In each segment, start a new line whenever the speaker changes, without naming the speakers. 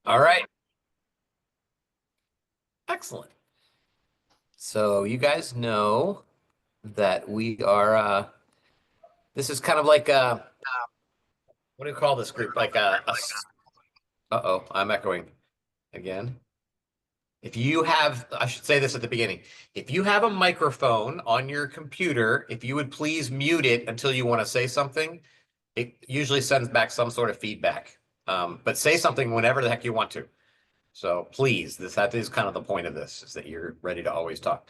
All right, excellent. So you guys know that we are this is kind of like what do you call this group? Like uh-oh, I'm echoing again. If you have, I should say this at the beginning. If you have a microphone on your computer, if you would please mute it until you want to say something, it usually sends back some sort of feedback. But say something whenever the heck you want to. So please, that is kind of the point of this, is that you're ready to always talk.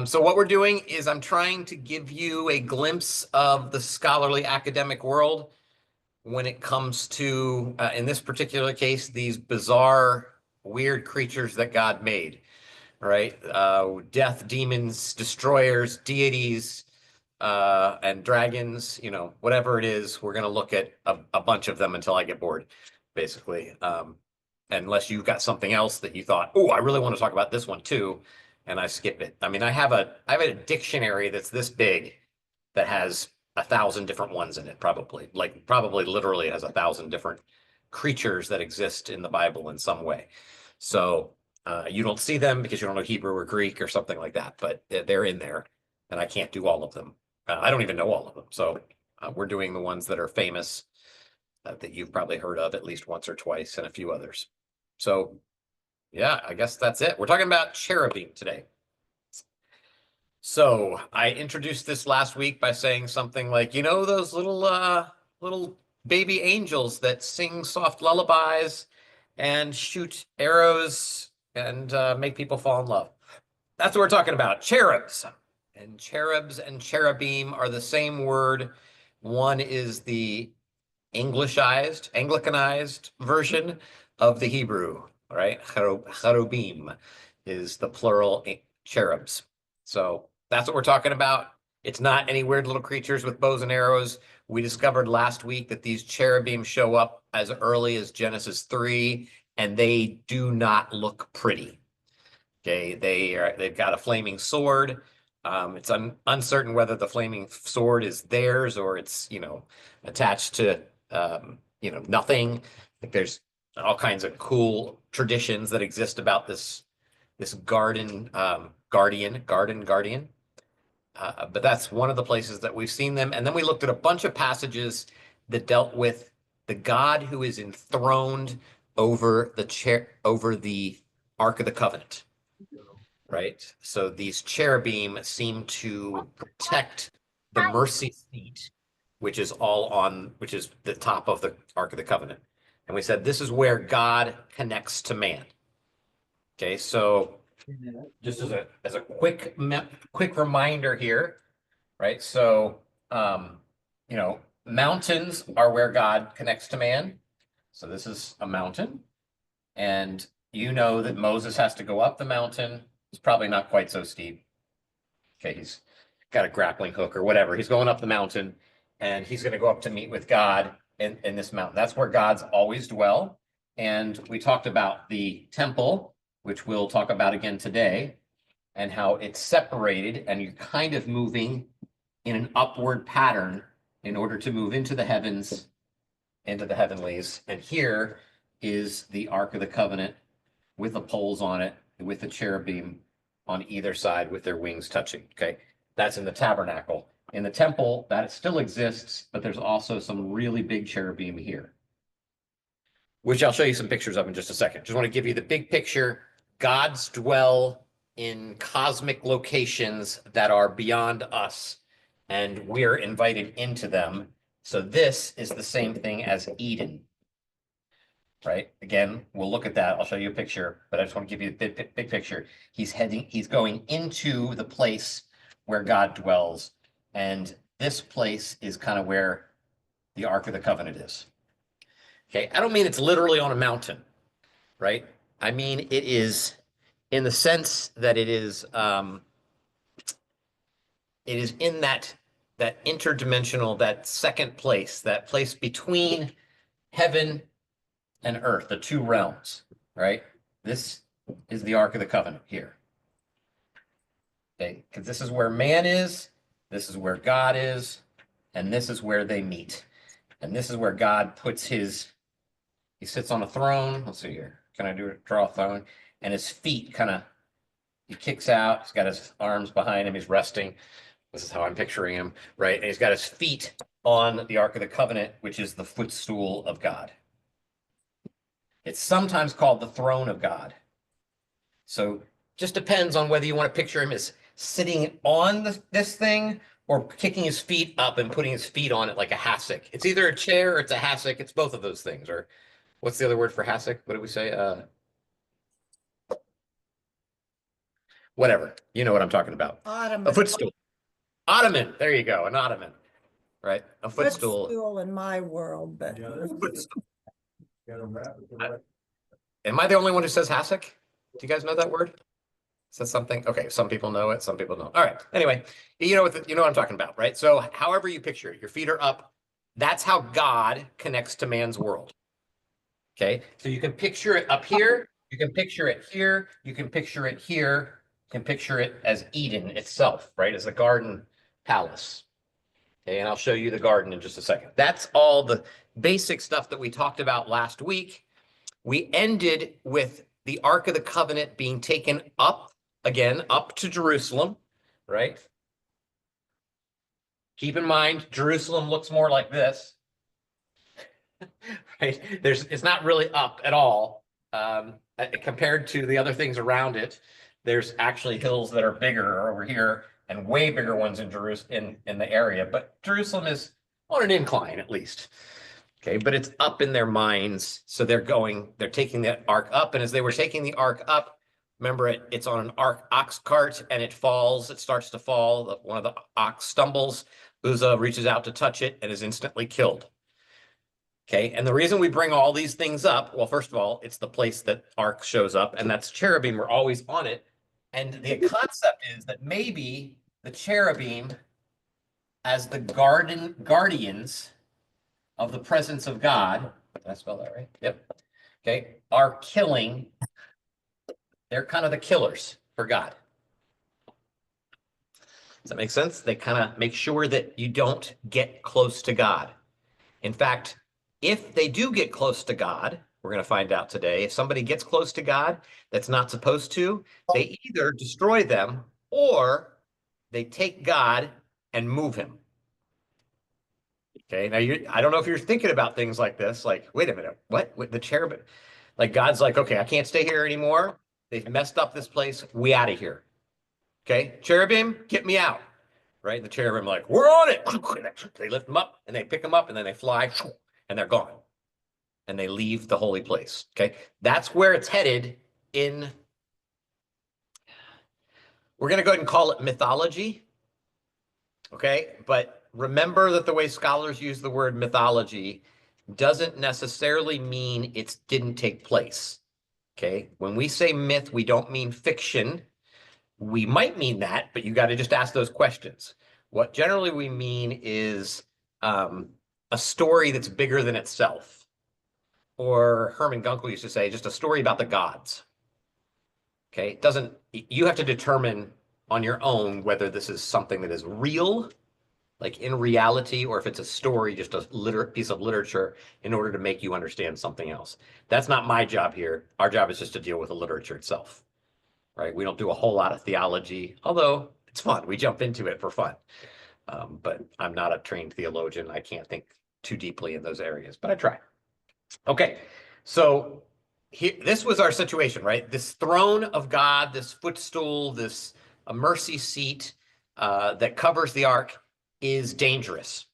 So what we're doing is I'm trying to give you a glimpse of the scholarly academic world when it comes to, in this particular case, these bizarre, weird creatures that God made, right? Death, demons, destroyers, deities, and dragons, whatever it is, we're going to look at a bunch of them until I get bored, basically. Unless you've got something else that you thought, oh, I really want to talk about this one too, and I skip it. I mean, I have a dictionary that's this big that has 1,000 different ones in it, probably. Like probably literally has 1,000 different creatures that exist in the Bible in some way. So you don't see them because you don't know Hebrew or Greek or something like that, but they're in there, and I can't do all of them. I don't even know all of them. So we're doing the ones that are famous that you've probably heard of at least once or twice, and a few others. So yeah, I guess that's it. We're talking about cherubim today. So I introduced this last week by saying something like, those little baby angels that sing soft lullabies and shoot arrows and make people fall in love. That's what we're talking about, cherubs. And cherubs and cherubim are the same word. One is the Anglicanized version of the Hebrew, right? Cherubim is the plural cherubs. So that's what we're talking about. It's not any weird little creatures with bows and arrows. We discovered last week that these cherubim show up as early as Genesis 3, and they do not look pretty. Okay, they've got a flaming sword. It's uncertain whether the flaming sword is theirs or it's attached to nothing. Like there's all kinds of cool traditions that exist about this guardian. But that's one of the places that we've seen them. And then we looked at a bunch of passages that dealt with the God who is enthroned over the chair over the Ark of the Covenant, right? So these cherubim seem to protect the mercy seat, which is the top of the Ark of the Covenant. And we said this is where God connects to man. Okay, so just as a quick reminder here, right? So mountains are where God connects to man. So this is a mountain. And you know that Moses has to go up the mountain. It's probably not quite so steep. Okay, he's got a grappling hook or whatever. He's going up the mountain and he's going to go up to meet with God in this mountain. That's where God's always dwell. And we talked about the temple, which we'll talk about again today, and how it's separated and you're kind of moving in an upward pattern in order to move into the heavens, into the heavenlies. And here is the Ark of the Covenant with the poles on it, with the cherubim on either side with their wings touching. Okay. That's in the tabernacle. In the temple, that still exists, but there's also some really big cherubim here, which I'll show you some pictures of in just a second. Just want to give you the big picture. Gods dwell in cosmic locations that are beyond us, and we're invited into them. So this is the same thing as Eden, right? Again, we'll look at that. I'll show you a picture, but I just want to give you the big picture. He's going into the place where God dwells, and this place is kind of where the Ark of the Covenant is. Okay, I don't mean it's literally on a mountain, right? I mean it is in the sense that it is in that interdimensional, that second place, that place between heaven and earth, the two realms, right? This is the Ark of the Covenant here. Okay, because this is where man is, this is where God is, and this is where they meet. And this is where God puts his He sits on a throne. Let's see here. Can I draw a throne? And his feet he kicks out. He's got his arms behind him. He's resting. This is how I'm picturing him, right? And he's got his feet on the Ark of the Covenant, which is the footstool of God. It's sometimes called the throne of God. So just depends on whether you want to picture him as sitting on this thing or kicking his feet up and putting his feet on it like a hassock. It's either a chair or it's a hassock. It's both of those things. Or what's the other word for hassock? What did we say? Whatever. You know what I'm talking about.
Ottoman.
A footstool. Ottoman. There you go. An ottoman. Right? A footstool.
Footstool in my world, but
Am I the only one who says hassock? Do you guys know that word? Says something? Okay, some people know it, some people don't. All right. Anyway, you know what I'm talking about, right? So however you picture it, your feet are up. That's how God connects to man's world. Okay, so you can picture it up here. You can picture it here. You can picture it here. You can picture it as Eden itself, right? As a garden palace. Okay, and I'll show you the garden in just a second. That's all the basic stuff that we talked about last week. We ended with the Ark of the Covenant being taken up, again, up to Jerusalem, right? Keep in mind, Jerusalem looks more like this, right? It's not really up at all compared to the other things around it. There's actually hills that are bigger over here and way bigger ones in Jerusalem in the area, but Jerusalem is on an incline at least. Okay, but it's up in their minds. So they're taking the ark up. And as they were taking the ark up, remember it's on an ox cart and it falls. It starts to fall. One of the ox stumbles. Uzzah reaches out to touch it and is instantly killed. Okay, and the reason we bring all these things up, well, first of all, it's the place that ark shows up, and that's cherubim. We're always on it. And the concept is that maybe the cherubim, as the guardians of the presence of God, did I spell that right? Yep. Okay, are killing. They're kind of the killers for God. Does that make sense? They kind of make sure that you don't get close to God. In fact, if they do get close to God, we're going to find out today, if somebody gets close to God that's not supposed to, they either destroy them or they take God and move him. Okay, now I don't know if you're thinking about things like this, like, wait a minute, what? The cherubim? Like God's like, okay, I can't stay here anymore. They've messed up this place. We out of here. Okay, cherubim, get me out. Right? The cherubim like, we're on it. They lift them up and they pick them up and then they fly and they're gone. And they leave the holy place. Okay, that's where it's headed in. We're going to go ahead and call it mythology. Okay, but remember that the way scholars use the word mythology doesn't necessarily mean it didn't take place. Okay, when we say myth, we don't mean fiction. We might mean that, but you got to just ask those questions. What generally we mean is a story that's bigger than itself. Or Herman Gunkel used to say, just a story about the gods. Okay, you have to determine on your own whether this is something that is real, like in reality, or if it's a story, just a piece of literature in order to make you understand something else. That's not my job here. Our job is just to deal with the literature itself, right? We don't do a whole lot of theology, although it's fun. We jump into it for fun. But I'm not a trained theologian. I can't think too deeply in those areas, but I try. Okay, so this was our situation, right? This throne of God, this footstool, this mercy seat that covers the ark is dangerous.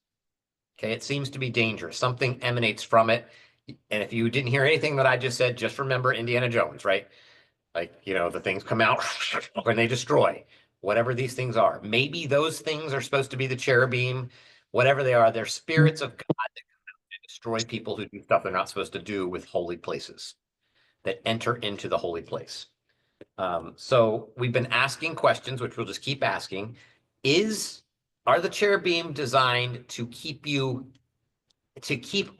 Okay, it seems to be dangerous. Something emanates from it. And if you didn't hear anything that I just said, just remember Indiana Jones, right? Like, the things come out and they destroy whatever these things are. Maybe those things are supposed to be the cherubim, whatever they are. They're spirits of God that come out and destroy people who do stuff they're not supposed to do with holy places, that enter into the holy place. So we've been asking questions, which we'll just keep asking. Are the cherubim designed to keep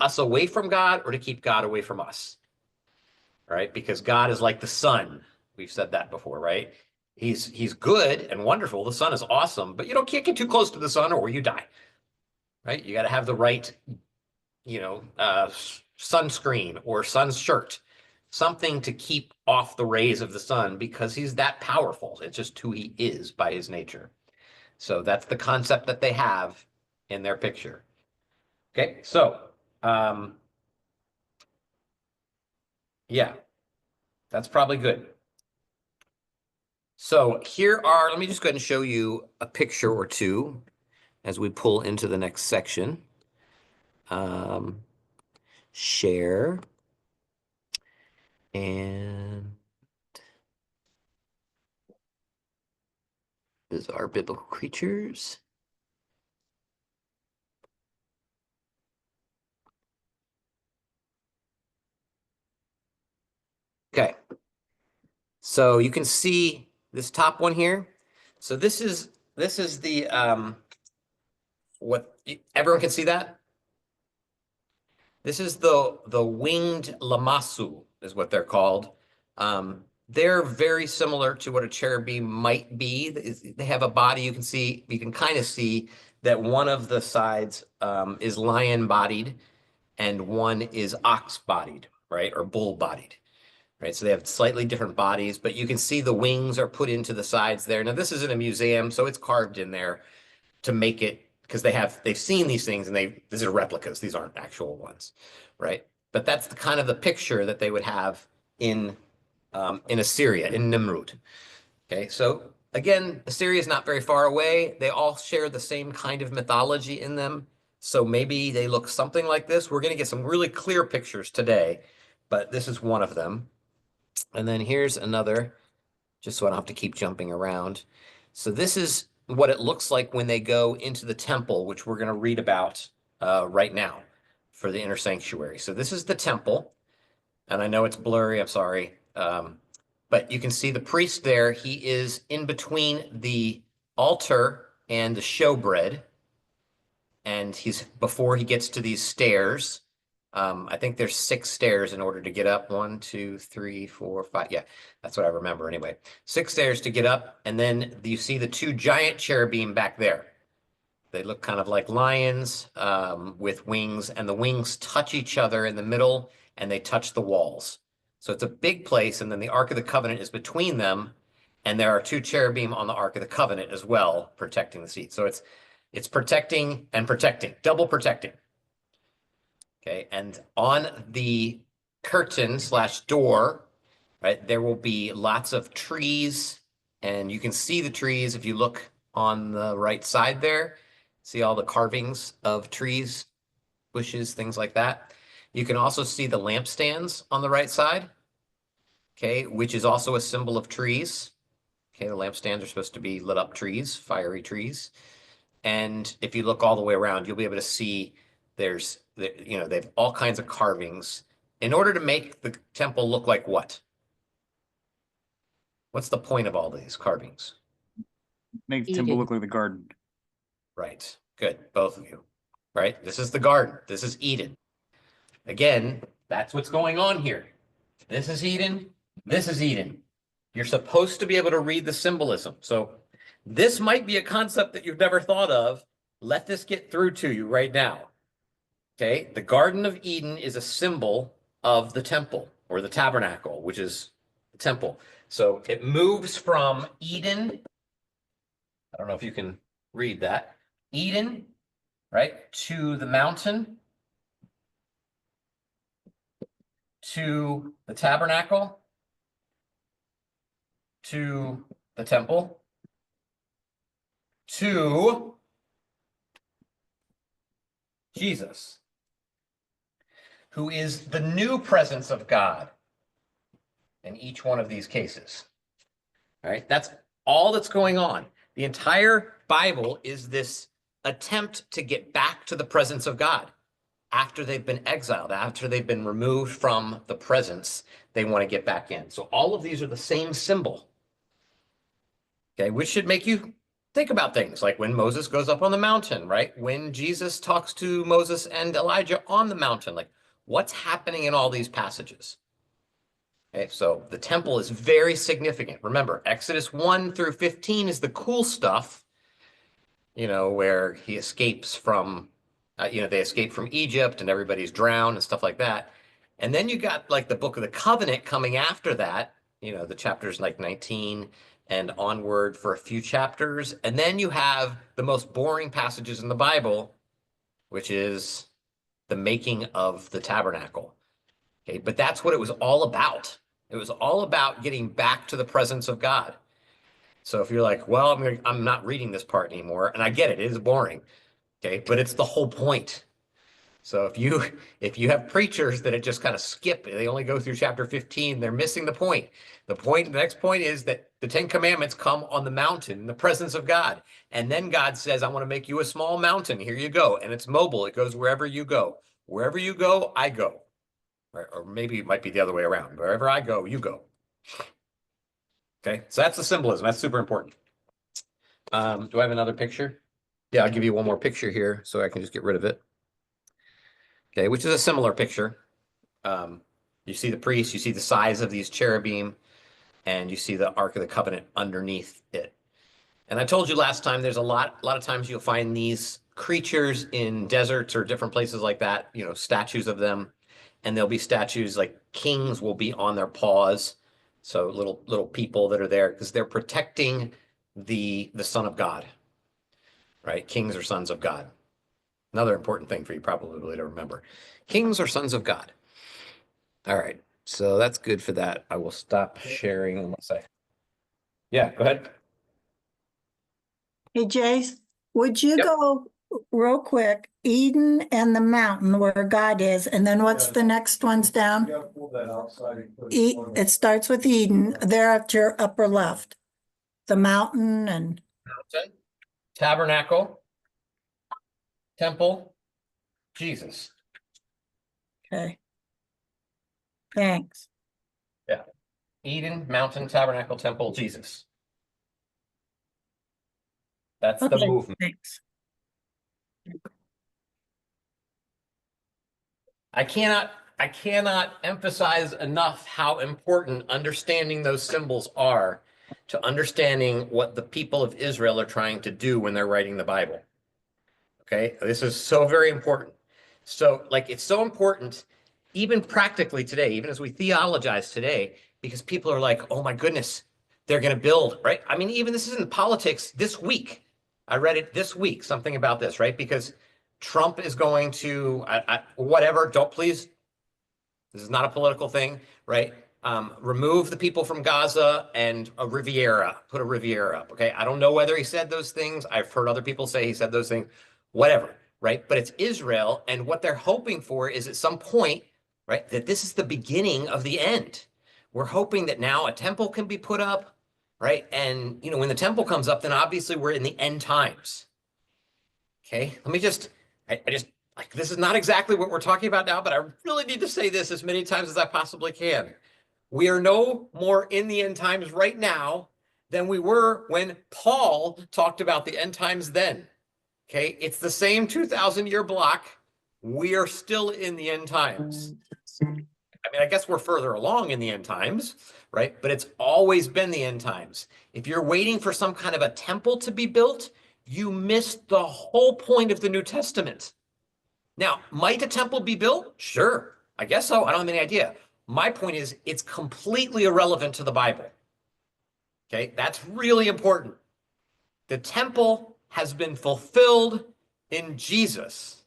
us away from God or to keep God away from us? Right? Because God is like the sun. We've said that before, right? He's good and wonderful. The sun is awesome, but can't get too close to the sun or you die. Right? You got to have the right, sunscreen or sun shirt, something to keep off the rays of the sun because he's that powerful. It's just who he is by his nature. So that's the concept that they have in their picture. Okay, so yeah, that's probably good. So here are, let me just go ahead and show you a picture or two as we pull into the next section. Share. And bizarre biblical creatures. Okay. So you can see this top one here. So this is the what everyone can see that? This is the winged lamasu is what they're called. They're very similar to what a cherubim might be. They have a body. You can kind of see that one of the sides is lion-bodied and one is ox-bodied, right, or bull-bodied. Right, so they have slightly different bodies, but you can see the wings are put into the sides there. Now this is in a museum, so it's carved in there to make it because they've seen these things and these are replicas. These aren't actual ones, right? But that's the kind of the picture that they would have in Assyria, in Nimrud. Okay, so again, Assyria is not very far away. They all share the same kind of mythology in them. So maybe they look something like this. We're going to get some really clear pictures today, but this is one of them. And then here's another, just so I don't have to keep jumping around. So this is what it looks like when they go into the temple, which we're going to read about right now for the inner sanctuary. So this is the temple, and I know it's blurry, I'm sorry. But you can see the priest there. He is in between the altar and the showbread, and he's before he gets to these stairs. I think there's 6 stairs in order to get up. 1, 2, 3, 4, 5. Yeah, that's what I remember anyway. 6 stairs to get up, and then you see the 2 giant cherubim back there. They look kind of like lions with wings, and the wings touch each other in the middle, and they touch the walls. So it's a big place, and then the Ark of the Covenant is between them, and there are 2 cherubim on the Ark of the Covenant as well, protecting the seat. So it's protecting and protecting, double protecting. Okay, and on the curtain slash door, right, there will be lots of trees, and you can see the trees if you look on the right side there. See all the carvings of trees, bushes, things like that. You can also see the lampstands on the right side, okay, which is also a symbol of trees. Okay, the lampstands are supposed to be lit up trees, fiery trees. And if you look all the way around, you'll be able to see they have all kinds of carvings in order to make the temple look like what? What's the point of all these carvings?
Make the temple look like the garden.
Right. Good. Both of you. Right. This is the garden. This is Eden. Again, that's what's going on here. This is Eden. This is Eden. You're supposed to be able to read the symbolism. So this might be a concept that you've never thought of. Let this get through to you right now. Okay, the Garden of Eden is a symbol of the temple or the tabernacle, which is the temple. So it moves from Eden. I don't know if you can read that. Eden, right, to the mountain, to the tabernacle, to the temple, to Jesus, who is the new presence of God in each one of these cases. All right, that's all that's going on. The entire Bible is this attempt to get back to the presence of God. After they've been exiled, after they've been removed from the presence, they want to get back in. So all of these are the same symbol. Okay, which should make you think about things like when Moses goes up on the mountain, right? When Jesus talks to Moses and Elijah on the mountain, like what's happening in all these passages? Okay, so the temple is very significant. Remember, Exodus 1 through 15 is the cool stuff, where he escapes from They escape from Egypt and everybody's drowned and stuff like that. And then you got like the Book of the Covenant coming after that, the chapters like 19 and onward for a few chapters. And then you have the most boring passages in the Bible, which is the making of the tabernacle. Okay, but that's what it was all about. It was all about getting back to the presence of God. So if you're like, well, I'm not reading this part anymore, and I get it, it is boring. Okay, but it's the whole point. So if you have preachers that just kind of skip, they only go through chapter 15, they're missing the point. The next point is that the 10 Commandments come on the mountain in the presence of God. And then God says, I want to make you a small mountain. Here you go. And it's mobile. It goes wherever you go. Wherever you go, I go. Or maybe it might be the other way around. Wherever I go, you go. Okay, so that's the symbolism. That's super important. Do I have another picture? Yeah, I'll give you one more picture here so I can just get rid of it. Okay, which is a similar picture. You see the priest, you see the size of these cherubim, and you see the Ark of the Covenant underneath it. And I told you last time, there's a lot of times you'll find these creatures in deserts or different places like that, statues of them. And there'll be statues like kings will be on their paws. So little people that are there because they're protecting the Son of God, right? Kings are sons of God. Another important thing for you probably to remember. Kings are sons of God. All right. So that's good for that. I will stop sharing unless Yeah, go ahead.
Hey, Jace, would you
Yep.
go real quick, Eden and the mountain where God is, and then what's the next ones down? It starts with Eden, there at your upper left. The mountain and
Mountain, tabernacle, temple, Jesus.
okay. Thanks.
Yeah. Eden, mountain, tabernacle, temple, Jesus. That's the
Okay,
movement.
thanks.
I cannot emphasize enough how important understanding those symbols are to understanding what the people of Israel are trying to do when they're writing the Bible. Okay, this is so very important. So, it's so important, even practically today, even as we theologize today, because people are like, oh my goodness, they're going to build, right? I mean, even this isn't politics this week. I read it this week, something about this, right? Because Trump is going to, whatever, please, this is not a political thing, right? Remove the people from Gaza and put a Riviera up, okay? I don't know whether he said those things. I've heard other people say he said those things, whatever, right? But it's Israel, and what they're hoping for is at some point, right, that this is the beginning of the end. We're hoping that now a temple can be put up, right? And, when the temple comes up, then obviously we're in the end times. Okay, let me this is not exactly what we're talking about now, but I really need to say this as many times as I possibly can. We are no more in the end times right now than we were when Paul talked about the end times then. Okay, it's the same 2,000-year block. We are still in the end times. I mean, I guess we're further along in the end times, right? But it's always been the end times. If you're waiting for some kind of a temple to be built, you missed the whole point of the New Testament. Now, might a temple be built? Sure, I guess so. I don't have any idea. My point is, it's completely irrelevant to the Bible. Okay, that's really important. The temple has been fulfilled in Jesus.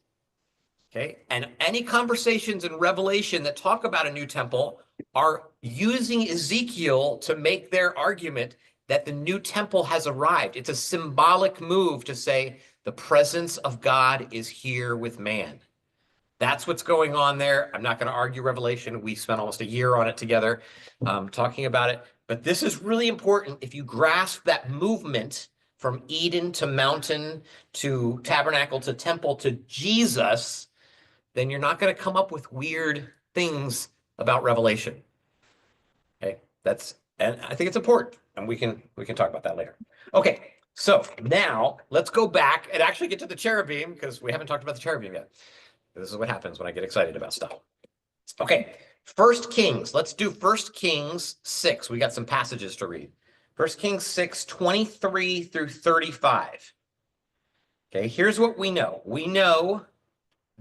Okay, and any conversations in Revelation that talk about a new temple are using Ezekiel to make their argument that the new temple has arrived. It's a symbolic move to say the presence of God is here with man. That's what's going on there. I'm not going to argue Revelation. We spent almost a year on it together talking about it. But this is really important. If you grasp that movement from Eden to mountain to tabernacle to temple to Jesus, then you're not going to come up with weird things about Revelation. Okay, and I think it's important, and we can talk about that later. Okay, so now let's go back and actually get to the cherubim, because we haven't talked about the cherubim yet. This is what happens when I get excited about stuff. Okay, 1 Kings. Let's do 1 Kings 6. We got some passages to read. 1 Kings 6, 23 through 35. Okay, here's what we know. We know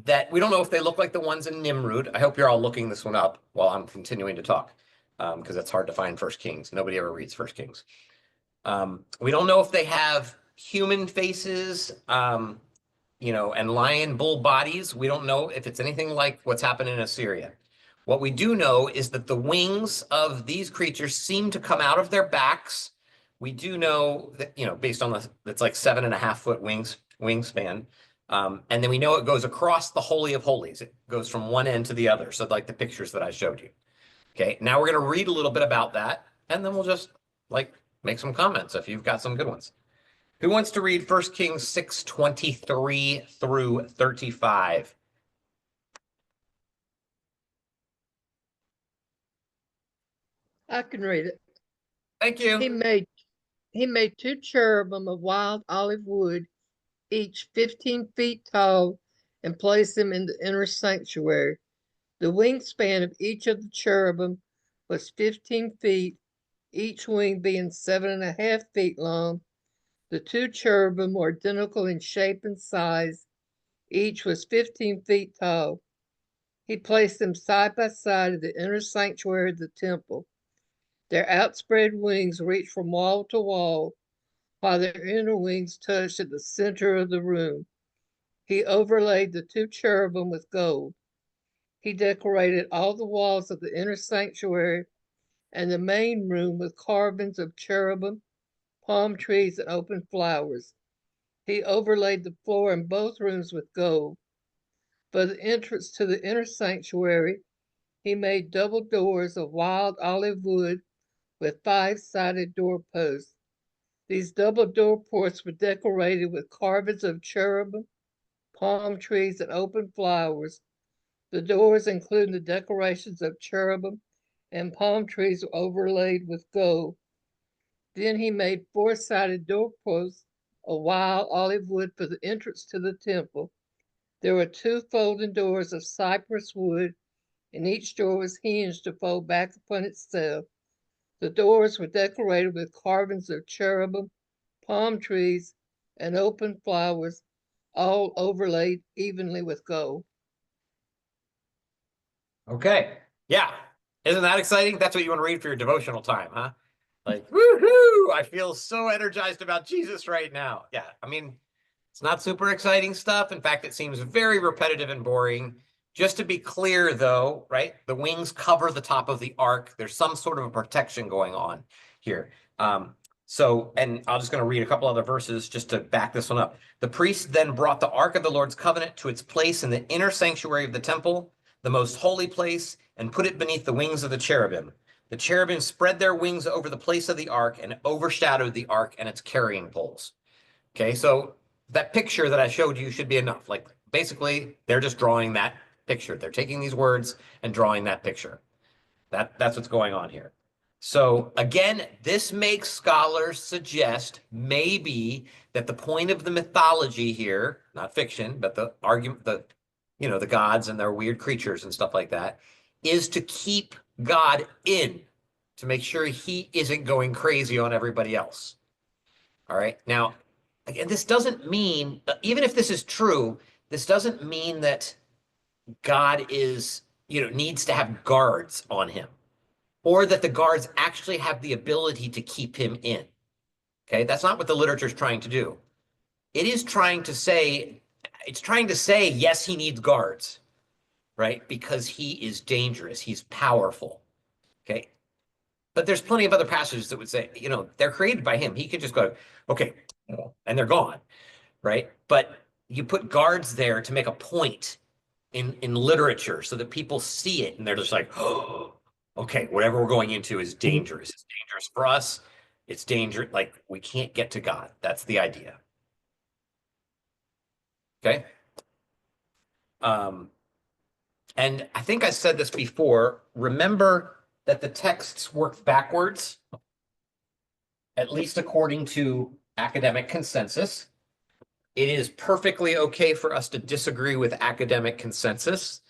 that we don't know if they look like the ones in Nimrud. I hope you're all looking this one up while I'm continuing to talk, because it's hard to find First Kings. Nobody ever reads First Kings. We don't know if they have human faces, and lion bull bodies. We don't know if it's anything like what's happened in Assyria. What we do know is that the wings of these creatures seem to come out of their backs. We do know that, based on it's like 7.5 foot wingspan. And then we know it goes across the Holy of Holies. It goes from one end to the other. So like the pictures that I showed you. Okay, now we're going to read a little bit about that, and then we'll just make some comments if you've got some good ones. Who wants to read 1 Kings 6:23 through 35?
I can read it.
Thank
He
you.
made 2 cherubim of wild olive wood, each 15 feet tall, and placed them in the inner sanctuary. The wingspan of each of the cherubim was 15 feet, each wing being 7.5 feet long. The 2 cherubim were identical in shape and size. Each was 15 feet tall. He placed them side by side in the inner sanctuary of the temple. Their outspread wings reached from wall to wall, while their inner wings touched at the center of the room. He overlaid the 2 cherubim with gold. He decorated all the walls of the inner sanctuary and the main room with carvings of cherubim, palm trees, and open flowers. He overlaid the floor in both rooms with gold. For the entrance to the inner sanctuary, he made double doors of wild olive wood with 5-sided doorposts. These double door ports were decorated with carvings of cherubim, palm trees, and open flowers. The doors, including the decorations of cherubim and palm trees, were overlaid with gold. Then he made 4-sided doorposts of wild olive wood for the entrance to the temple. There were 2 folding doors of cypress wood, and each door was hinged to fold back upon itself. The doors were decorated with carvings of cherubim, palm trees, and open flowers, all overlaid evenly with gold.
Okay. Yeah. Isn't that exciting? That's what you want to read for your devotional time, huh? Like, woohoo! I feel so energized about Jesus right now. Yeah. I mean, it's not super exciting stuff. In fact, it seems very repetitive and boring. Just to be clear, though, right? The wings cover the top of the ark. There's some sort of a protection going on here. And I'm just going to read a couple other verses just to back this one up. The priest then brought the ark of the Lord's covenant to its place in the inner sanctuary of the temple, the most holy place, and put it beneath the wings of the cherubim. The cherubim spread their wings over the place of the ark and overshadowed the ark and its carrying poles. Okay, so that picture that I showed you should be enough. Like, basically, they're just drawing that picture. They're taking these words and drawing that picture. That's what's going on here. So again, this makes scholars suggest maybe that the point of the mythology here, not fiction, but the argument, the gods and their weird creatures and stuff like that, is to keep God in, to make sure he isn't going crazy on everybody else. All right. Now, again, this doesn't mean, even if this is true, this doesn't mean that God is, needs to have guards on him, or that the guards actually have the ability to keep him in. Okay, that's not what the literature is trying to do. It's trying to say, yes, he needs guards, right? Because he is dangerous, he's powerful. Okay. But there's plenty of other passages that would say, they're created by him. He could just go, okay, and they're gone, right? But you put guards there to make a point in literature so that people see it and they're just like, oh, okay, whatever we're going into is dangerous. It's dangerous for us. It's dangerous. Like, we can't get to God. That's the idea. Okay. And I think I said this before. Remember that the texts work backwards, at least according to academic consensus. It is perfectly okay for us to disagree with academic consensus.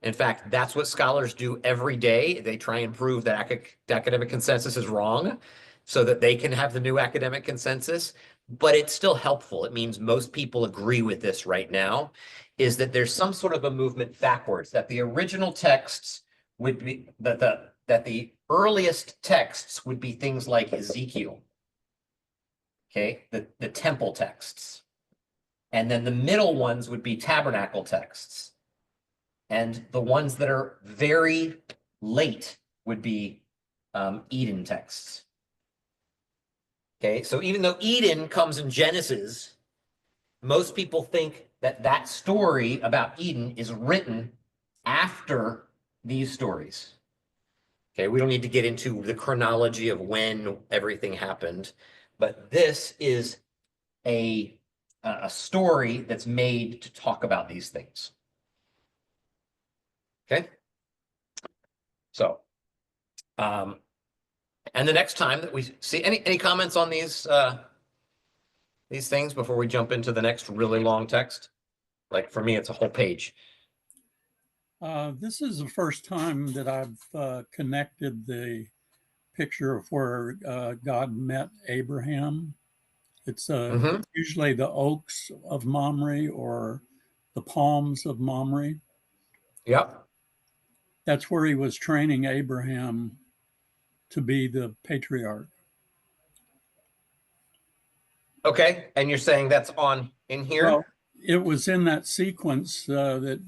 In fact, that's what scholars do every day. They try and prove that academic consensus is wrong so that they can have the new academic consensus. But it's still helpful. It means most people agree with this right now. is that there's some sort of a movement backwards, that the original texts would be, that the earliest texts would be things like Ezekiel, okay, the temple texts. And then the middle ones would be tabernacle texts. And the ones that are very late would be Eden texts. Okay, so even though Eden comes in Genesis, most people think that that story about Eden is written after these stories. Okay, we don't need to get into the chronology of when everything happened, but this is a story that's made to talk about these things. Okay, so and the next time that we see any comments on these things before we jump into the next really long text? Like for me, it's a whole page.
This is the first time that I've connected the picture of where God met Abraham. It's usually the oaks of Mamre or the palms of Mamre.
Yep.
That's where he was training Abraham to be the patriarch.
Okay, and you're saying that's on in here?
Well, it was in that sequence that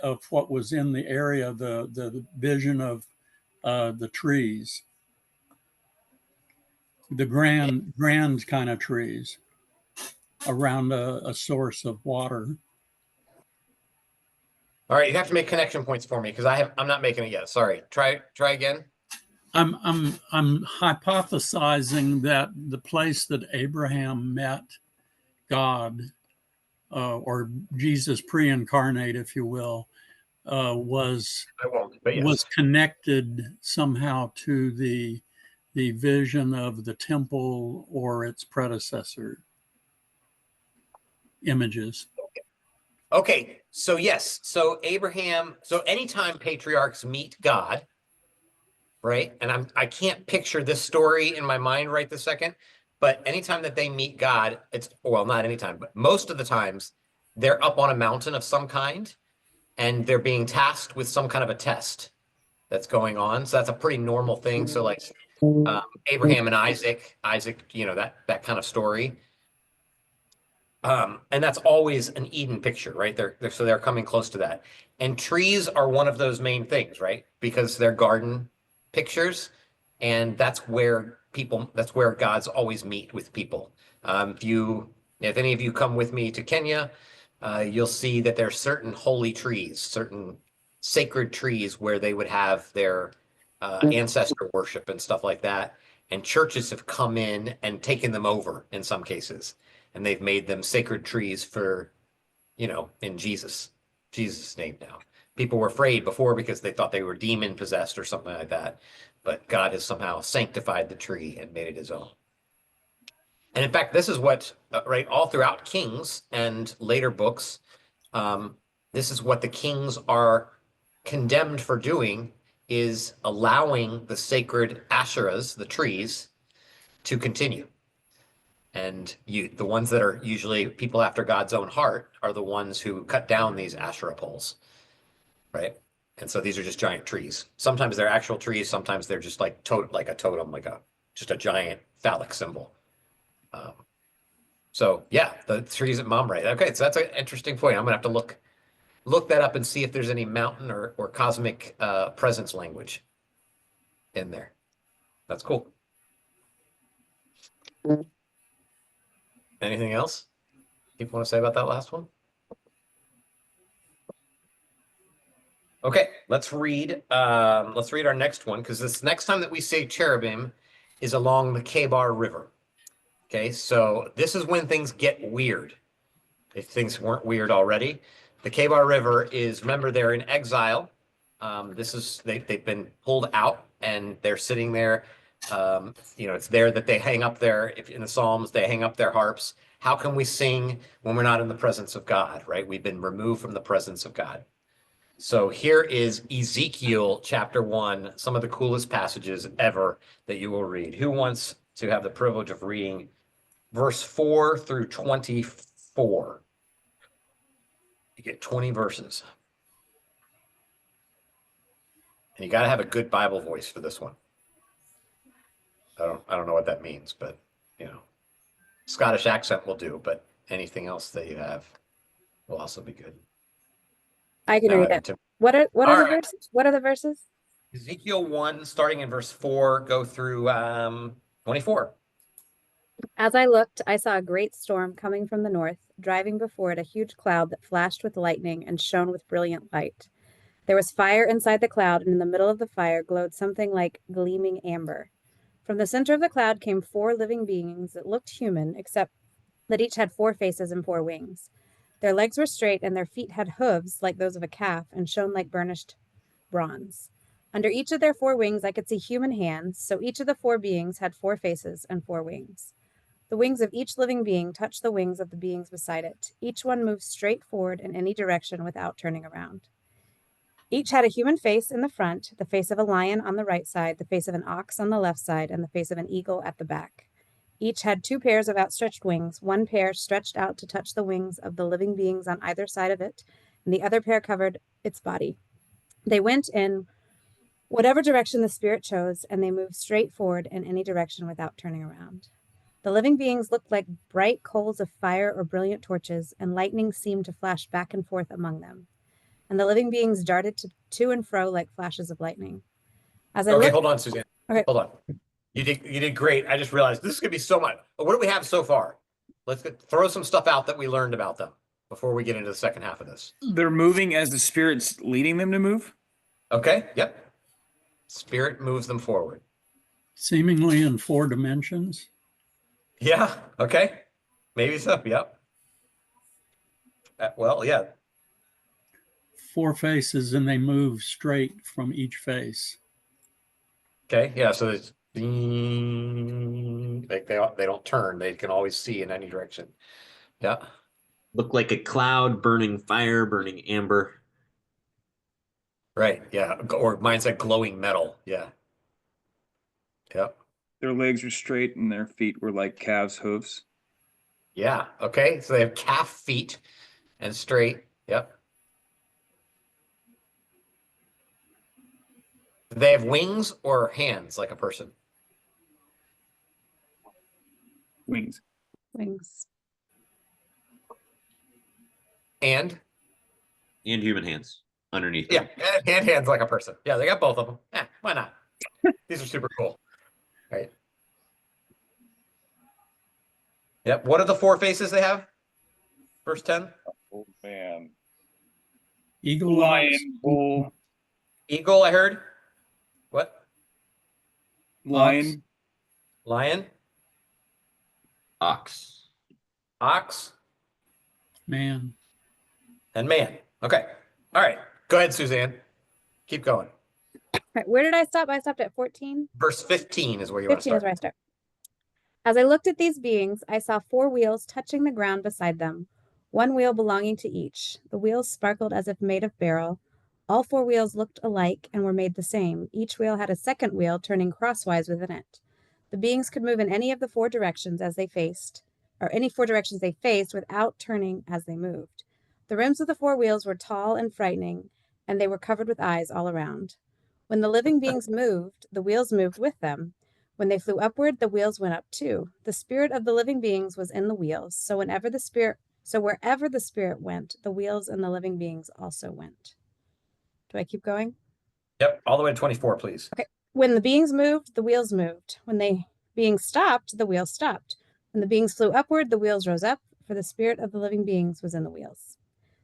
of what was in the area, the vision of the trees, the grand kind of trees around a source of water.
All right, you have to make connection points for me because I'm not making it yet. Sorry. Try again.
I'm hypothesizing that the place that Abraham met God, or Jesus pre-incarnate, if you will, was
I won't, but yes.
was connected somehow to the vision of the temple or its predecessor images.
Okay, so yes, so Abraham, so anytime patriarchs meet God, right? And I can't picture this story in my mind right this second, but anytime that they meet God, it's, well, not anytime, but most of the times they're up on a mountain of some kind and they're being tasked with some kind of a test that's going on. So that's a pretty normal thing. So like Abraham and Isaac, you know, that kind of story. And that's always an Eden picture, right? So they're coming close to that. And trees are one of those main things, right? Because they're garden pictures, and that's where gods always meet with people. If any of you come with me to Kenya, you'll see that there's certain holy trees, certain sacred trees where they would have their ancestor worship and stuff like that. And churches have come in and taken them over in some cases. And they've made them sacred trees for, you know, in Jesus' name now. People were afraid before because they thought they were demon possessed or something like that. But God has somehow sanctified the tree and made it his own. And in fact, this is what, right, all throughout Kings and later books, this is what the kings are condemned for doing, is allowing the sacred Asherahs, the trees, to continue. And the ones that are usually people after God's own heart are the ones who cut down these Asherah poles, right? And so these are just giant trees. Sometimes they're actual trees. Sometimes they're just like a totem, just a giant phallic symbol. So yeah, the trees at Mamre. Okay, so that's an interesting point. I'm gonna have to look that up and see if there's any mountain or cosmic presence language in there. That's cool. Anything else people want to say about that last one? Okay, let's read our next one, because this next time that we say cherubim is along the Kebar River. Okay, so this is when things get weird. If things weren't weird already. The Kebar River is, remember, they're in exile. They've been pulled out and they're sitting there. You know, it's there that they hang up in the Psalms, they hang up their harps. How can we sing when we're not in the presence of God, right? We've been removed from the presence of God. So here is Ezekiel chapter 1, some of the coolest passages ever that you will read. Who wants to have the privilege of reading verse 4 through 24? You get 20 verses. And you got to have a good Bible voice for this one. I don't know what that means, but you know, Scottish accent will do, but anything else that you have will also be good.
I can
Now
read
I
it.
have to-
What are
All
the
right.
verses? What are the verses?
Ezekiel 1, starting in verse 4, go through 24.
As I looked, I saw a great storm coming from the north, driving before it a huge cloud that flashed with lightning and shone with brilliant light. There was fire inside the cloud, and in the middle of the fire glowed something like gleaming amber. From the center of the cloud came 4 living beings that looked human, except that each had 4 faces and 4 wings. Their legs were straight, and their feet had hooves like those of a calf and shone like burnished bronze. Under each of their 4 wings I could see human hands, so each of the 4 beings had 4 faces and 4 wings. The wings of each living being touched the wings of the beings beside it. Each one moved straight forward in any direction without turning around. Each had a human face in the front, the face of a lion on the right side, the face of an ox on the left side, and the face of an eagle at the back. Each had 2 pairs of outstretched wings, one pair stretched out to touch the wings of the living beings on either side of it, and the other pair covered its body. They went in whatever direction the Spirit chose, and they moved straight forward in any direction without turning around. The living beings looked like bright coals of fire or brilliant torches, and lightning seemed to flash back and forth among them. And the living beings darted to and fro like flashes of lightning. As I
Okay,
looked,
hold on, Suzanne.
Okay.
Hold on. You did great. I just realized this is gonna be so much. What do we have so far? Throw some stuff out that we learned about them before we get into the second half of this.
They're moving as the spirit's leading them to move.
Okay. Yep. Spirit moves them forward.
Seemingly in 4 dimensions.
Yeah. Okay. Maybe so. Yep. Well, yeah.
4 faces, and they move straight from each face.
Okay. Yeah. So it's like they don't turn. They can always see in any direction. Yeah.
Look like a cloud, burning fire, burning amber.
Right. Yeah. Or mine said glowing metal. Yeah. Yep.
Their legs were straight and their feet were like calves' hooves.
Yeah. Okay. So they have calf feet and straight. Yep. Do they have wings or hands like a person?
Wings.
wings.
And
And human hands underneath
yeah,
them.
and hands like a person. Yeah, they got both of them. Yeah, why not? These are super cool. Right. Yep. What are the 4 faces they have? Verse 10.
Oh man.
Eagle
Lion,
eyes,
bull,
Eagle, I heard. What?
lion,
Lion,
Ox.
ox,
man.
and man. Okay. All right. Go ahead, Suzanne. Keep going.
Right, where did I stop? I stopped at 14.
Verse 15 is where you want to
15 is
start.
where I start. As I looked at these beings, I saw 4 wheels touching the ground beside them, one wheel belonging to each. The wheels sparkled as if made of beryl. All 4 wheels looked alike and were made the same. Each wheel had a second wheel turning crosswise within it. The beings could move in any of the 4 directions as they faced, or any 4 directions they faced without turning as they moved. The rims of the 4 wheels were tall and frightening, and they were covered with eyes all around. When the living beings moved, the wheels moved with them. When they flew upward, the wheels went up too. The spirit of the living beings was in the wheels, so wherever the spirit went, the wheels and the living beings also went. Do I keep going?
Yep. All the way to 24, please.
Okay. When the beings moved, the wheels moved. When the beings stopped, the wheels stopped. When the beings flew upward, the wheels rose up, for the spirit of the living beings was in the wheels.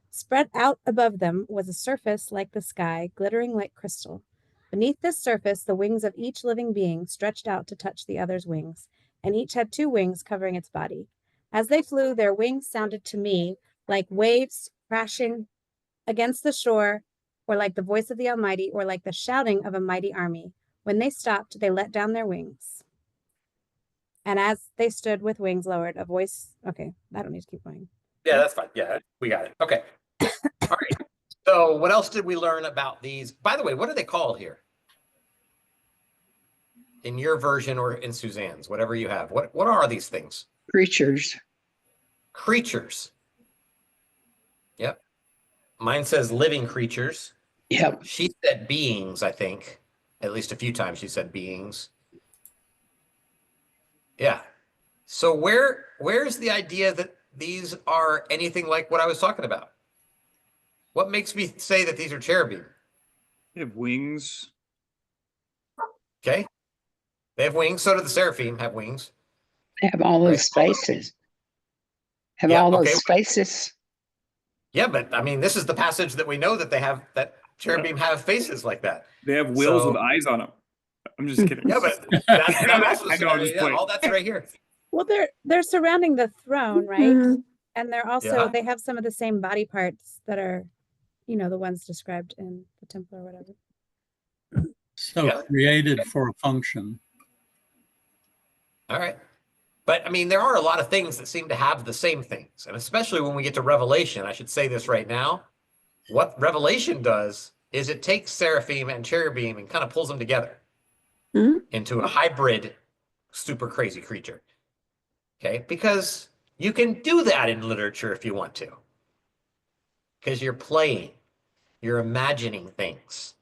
Spread out above them was a surface like the sky, glittering like crystal. Beneath this surface, the wings of each living being stretched out to touch the other's wings, and each had 2 wings covering its body. As they flew, their wings sounded to me like waves crashing against the shore, or like the voice of the Almighty, or like the shouting of a mighty army. When they stopped, they let down their wings. And as they stood with wings lowered, a voice... Okay, I don't need to keep going.
Yeah, that's fine. Yeah, we got it. Okay. All right. So what else did we learn about these? By the way, what are they called here? In your version or in Suzanne's, whatever you have. What are these things?
Creatures.
Creatures. Yep. Mine says living creatures.
Yep.
She said beings, I think. At least a few times she said beings. Yeah. So where's the idea that these are anything like what I was talking about? What makes me say that these are cherubim?
They have wings.
Okay. They have wings. So do the seraphim have wings.
They have all
Right.
those faces. Have
Yeah,
all
okay.
those faces.
Yeah, but I mean, this is the passage that we know that that cherubim have faces like that.
They have wheels
So-
with eyes on them. I'm just kidding.
Yeah, but that's
I know, I'm just playing.
all that's right here.
Well, they're surrounding the throne, right?
Mhm.
And they're also
Yeah.
they have some of the same body parts that are, the ones described in the temple or whatever.
So
Yeah.
created for a function.
All right. But I mean, there are a lot of things that seem to have the same things. And especially when we get to Revelation, I should say this right now. What Revelation does is it takes seraphim and cherubim and kind of pulls them together into a hybrid, super crazy creature. Okay. Because you can do that in literature if you want to. Because you're playing, you're imagining things.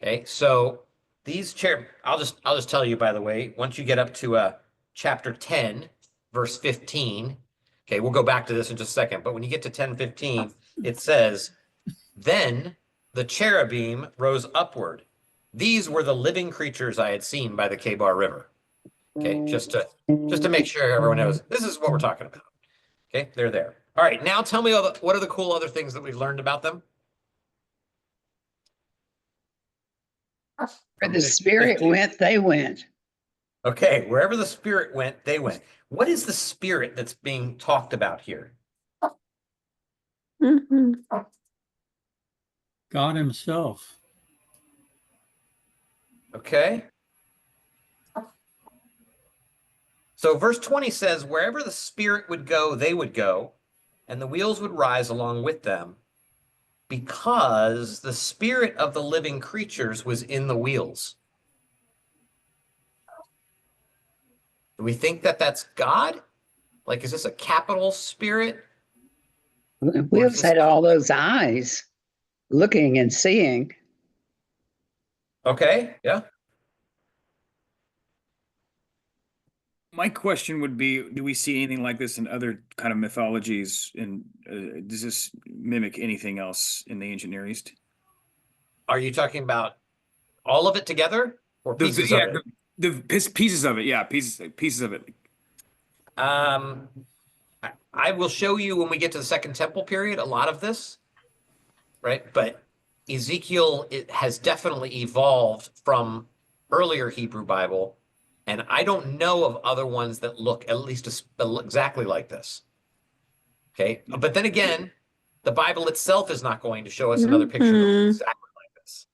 Okay. So these I'll just tell you, by the way, once you get up to chapter 10, verse 15. Okay, we'll go back to this in just a second. But when you get to 10:15, it says, "Then the cherubim rose upward. These were the living creatures I had seen by the Kebar River." Okay, just to make sure everyone knows this is what we're talking about. Okay, they're there. All right, now tell me what are the cool other things that we've learned about them?
Where the spirit went, they went.
Okay, wherever the spirit went, they went. What is the spirit that's being talked about here?
God himself.
Okay. So verse 20 says, wherever the spirit would go, they would go, and the wheels would rise along with them, because the spirit of the living creatures was in the wheels. Do we think that that's God? Like, is this a capital spirit?
The wheels had all those eyes looking and seeing.
Okay, yeah.
My question would be, do we see anything like this in other kind of mythologies? And does this mimic anything else in the ancient Near East?
Are you talking about all of it together or pieces of it?
The pieces of it. Yeah, pieces of it.
I will show you when we get to the Second Temple period a lot of this, right? But Ezekiel, it has definitely evolved from earlier Hebrew Bible, and I don't know of other ones that look at least exactly like this. Okay, but then again, the Bible itself is not going to show us another picture that looks exactly like this,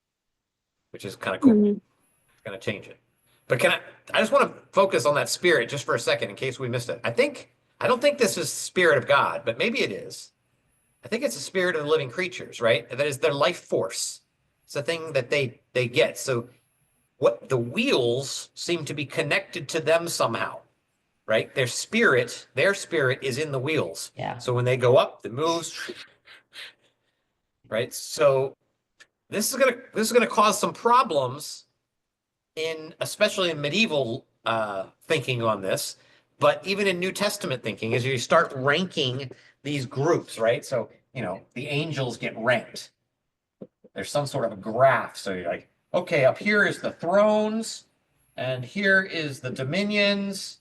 which is kind of cool. It's going to change it. But I just want to focus on that spirit just for a second in case we missed it. I don't think this is the spirit of God, but maybe it is. I think it's the spirit of the living creatures, right? That is their life force. It's a thing that they get. So what the wheels seem to be connected to them somehow, right? Their spirit is in the wheels.
Yeah.
So when they go up, it moves, right? So this is gonna cause some problems especially in medieval thinking on this, but even in New Testament thinking, as you start ranking these groups, right? So, the angels get ranked. There's some sort of a graph. So you're like, okay, up here is the thrones, and here is the dominions,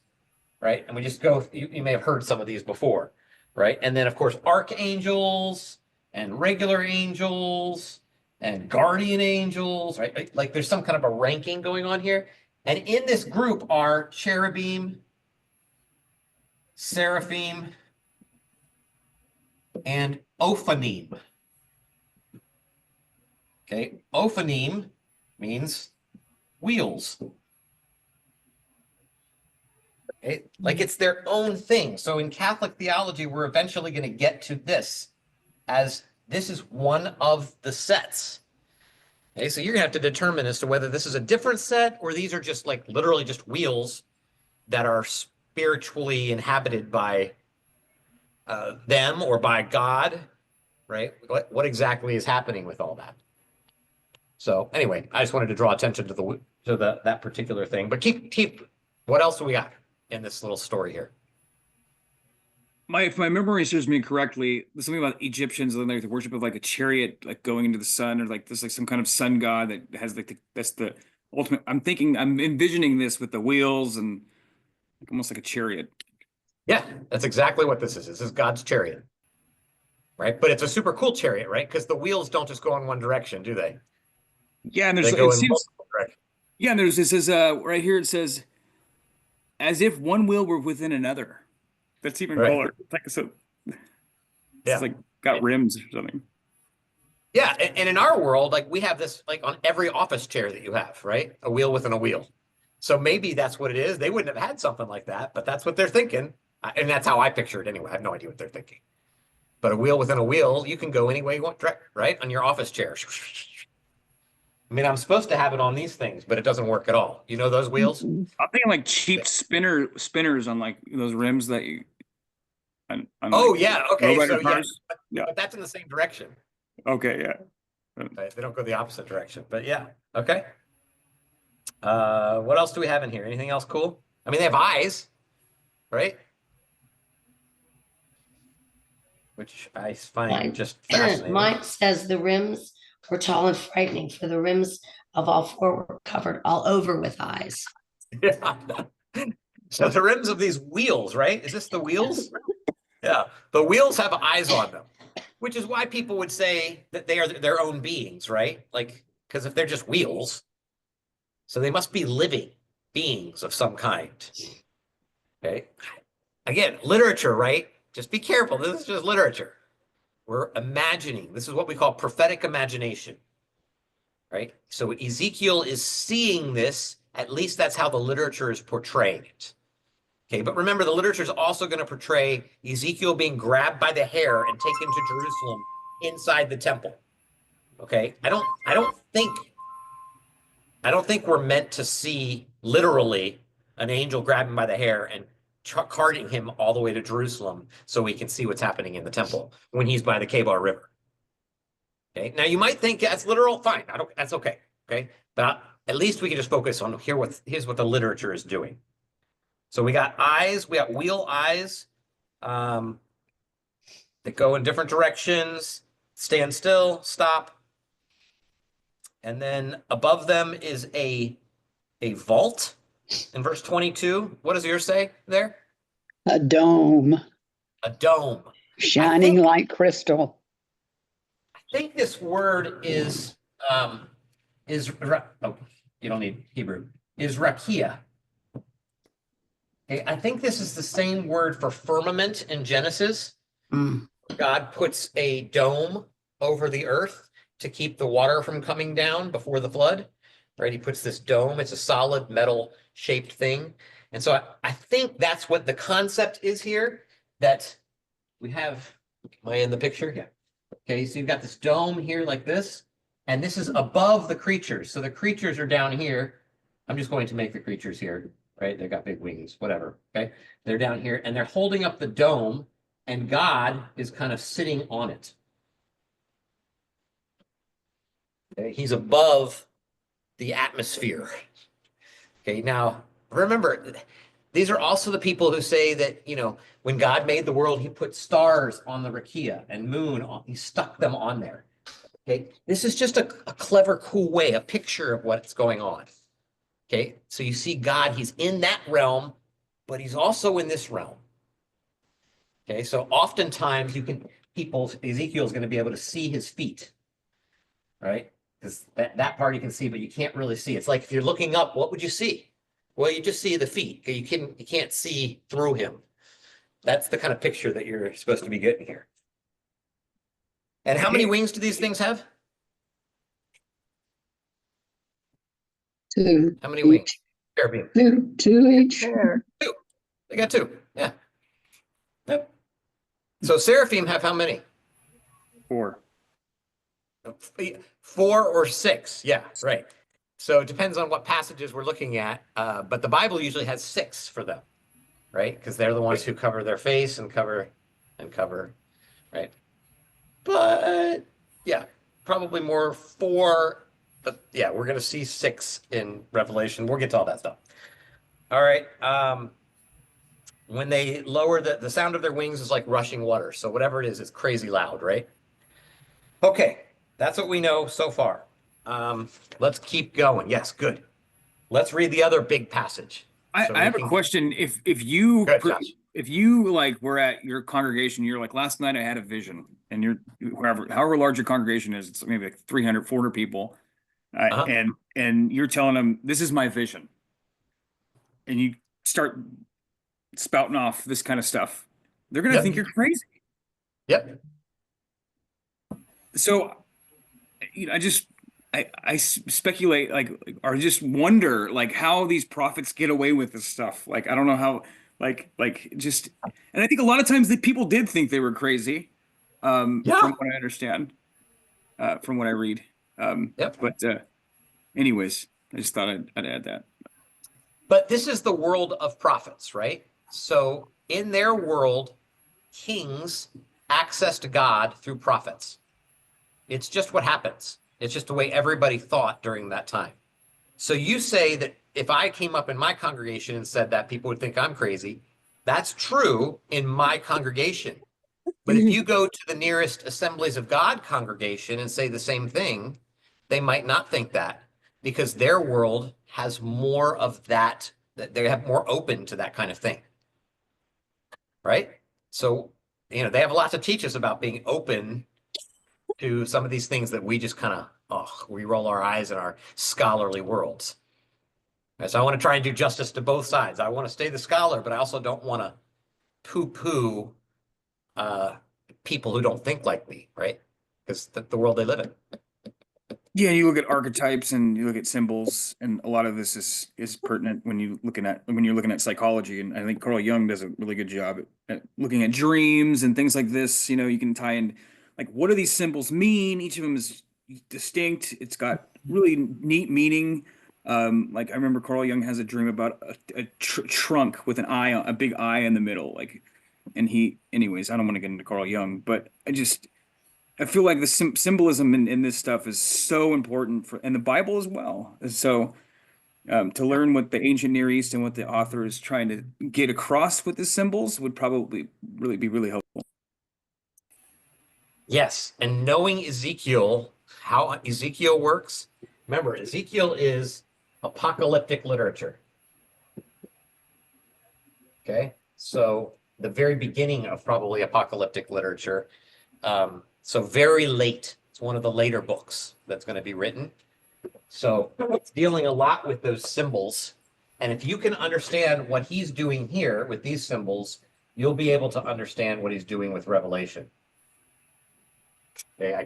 right? And we just go, you may have heard some of these before, right? And then, of course, archangels and regular angels and guardian angels, right? Like there's some kind of a ranking going on here. And in this group are cherubim, seraphim, and ophanim. Okay, ophanim means wheels. Okay? Like it's their own thing. So in Catholic theology, we're eventually going to get to this as this is one of the sets. Okay, so you're gonna have to determine as to whether this is a different set or these are just like literally just wheels that are spiritually inhabited by them or by God, right? What exactly is happening with all that? So anyway, I just wanted to draw attention to that particular thing. But keep. What else do we got in this little story here?
If my memory serves me correctly, there's something about Egyptians and like the worship of like a chariot, like going into the sun, or like there's like some kind of sun god that has like that's the ultimate. I'm envisioning this with the wheels and like, almost like a chariot.
Yeah, that's exactly what this is. This is God's chariot, right? But it's a super cool chariot, right? Because the wheels don't just go in one direction, do they?
Yeah, and
They
there's
go
it
in
seems
multiple directions.
yeah, and there's this is right here it says as if one wheel were within another. That's even
Right.
cooler. Like so, it's
Yeah.
like got rims or something.
Yeah, and in our world, like we have this like on every office chair that you have, right? A wheel within a wheel. So maybe that's what it is. They wouldn't have had something like that, but that's what they're thinking. And that's how I picture it anyway. I have no idea what they're thinking. But a wheel within a wheel, you can go any way you want, right? On your office chair. I mean, I'm supposed to have it on these things, but it doesn't work at all. You know those wheels?
I'm thinking like cheap spinners on like those rims that you. On,
Oh,
like,
yeah. Okay.
lowrider
So, yeah.
cars. Yeah.
But that's in the same direction.
Okay. Yeah.
Right? They don't go the opposite direction. But yeah. Okay. What else do we have in here? Anything else cool? I mean, they have eyes, right? Which I find
Mine-
just fascinating.
Mine says the rims were tall and frightening, for the rims of all four were covered all over with eyes.
Yeah. So the rims of these wheels, right? Is this the wheels? Yeah. The wheels have eyes on them, which is why people would say that they are their own beings, right? Like, because if they're just wheels, so they must be living beings of some kind. Okay. Again, literature, right? Just be careful. This is just literature. We're imagining. This is what we call prophetic imagination, right? So Ezekiel is seeing this. At least that's how the literature is portraying it. Okay, but remember, the literature is also going to portray Ezekiel being grabbed by the hair and taken to Jerusalem inside the temple. Okay, I don't think we're meant to see literally an angel grab him by the hair and carting him all the way to Jerusalem so we can see what's happening in the temple when he's by the Kebar River. Okay, now you might think that's literal. Fine, that's okay. Okay, but at least we can just focus on here's what the literature is doing. So we got eyes, we got wheel eyes that go in different directions, stand still, stop. And then above them is a vault in verse 22. What does yours say there?
A dome
A dome.
shining like crystal.
I think this word is oh, you don't need Hebrew, is rakia. Okay, I think this is the same word for firmament in Genesis. God puts a dome over the earth to keep the water from coming down before the flood, right? He puts this dome. It's a solid metal shaped thing. And so I think that's what the concept is here, that we have, am I in the picture? Yeah. Okay, so you've got this dome here like this, and this is above the creatures. So the creatures are down here. I'm just going to make the creatures here, right? They've got big wings, whatever, okay? They're down here, and they're holding up the dome, and God is kind of sitting on it. Okay, he's above the atmosphere. Okay, now remember, these are also the people who say that, you know, when God made the world, he put stars on the rakia and moon on, he stuck them on there. Okay, this is just a clever, cool way, a picture of what's going on. Okay, so you see God, he's in that realm, but he's also in this realm. Okay, so oftentimes Ezekiel is going to be able to see his feet, right? Because that part you can see, but you can't really see. It's like if you're looking up, what would you see? Well, you just see the feet. Okay, you can't see through him. That's the kind of picture that you're supposed to be getting here. And how many wings do these things have?
Two.
How many wings? Cherubim.
Two each.
There.
Two. They got two. Yeah. Yep. So seraphim have how many?
4.
4 or 6. Yeah, right. So it depends on what passages we're looking at. But the Bible usually has 6 for them, right? Because they're the ones who cover their face and cover, right? but yeah, probably more 4. But yeah, we're going to see 6 in Revelation. We'll get to all that stuff. All right. When they lower the sound of their wings is like rushing water. So whatever it is, it's crazy loud, right? Okay, that's what we know so far. Let's keep going. Yes, good. Let's read the other big passage.
I have a question. If you
Good, Josh.
if you like were at your congregation, you're like, last night I had a vision, and you're however large your congregation is, it's maybe like 300, 400 people, and you're telling them this is my vision, and you start spouting off this kind of stuff, they're gonna think you're crazy.
Yep.
So, I speculate, or just wonder, how these prophets get away with this stuff. I don't know how, and I think a lot of times that people did think they were crazy, from what I understand, from what I read. But anyways, I just thought I'd add that.
But this is the world of prophets, right? So in their world, kings access to God through prophets. It's just what happens. It's just the way everybody thought during that time. So you say that if I came up in my congregation and said that, people would think I'm crazy. That's true in my congregation. But if you go to the nearest Assemblies of God congregation and say the same thing, they might not think that, because their world has more of that they have more open to that kind of thing. Right? So, they have a lot to teach us about being open to some of these things that we just kind of, we roll our eyes in our scholarly worlds. So I want to try and do justice to both sides. I want to stay the scholar, but I also don't want to poo-poo people who don't think like me, right? Because the world they live in.
Yeah, you look at archetypes and you look at symbols, and a lot of this is pertinent when you're looking at psychology. And I think Carl Jung does a really good job at looking at dreams and things like this. You can tie in, what do these symbols mean? Each of them is distinct. It's got really neat meaning. I remember Carl Jung has a dream about a trunk with a big eye in the middle. Anyways, I don't want to get into Carl Jung, but I feel like the symbolism in this stuff is so important and the Bible as well. So to learn what the ancient Near East and what the author is trying to get across with the symbols would probably be really helpful.
Yes, and knowing Ezekiel, how Ezekiel works. Remember, Ezekiel is apocalyptic literature. Okay, so the very beginning of probably apocalyptic literature. So very late. It's one of the later books that's going to be written. So it's dealing a lot with those symbols. And if you can understand what he's doing here with these symbols, you'll be able to understand what he's doing with Revelation. Okay, I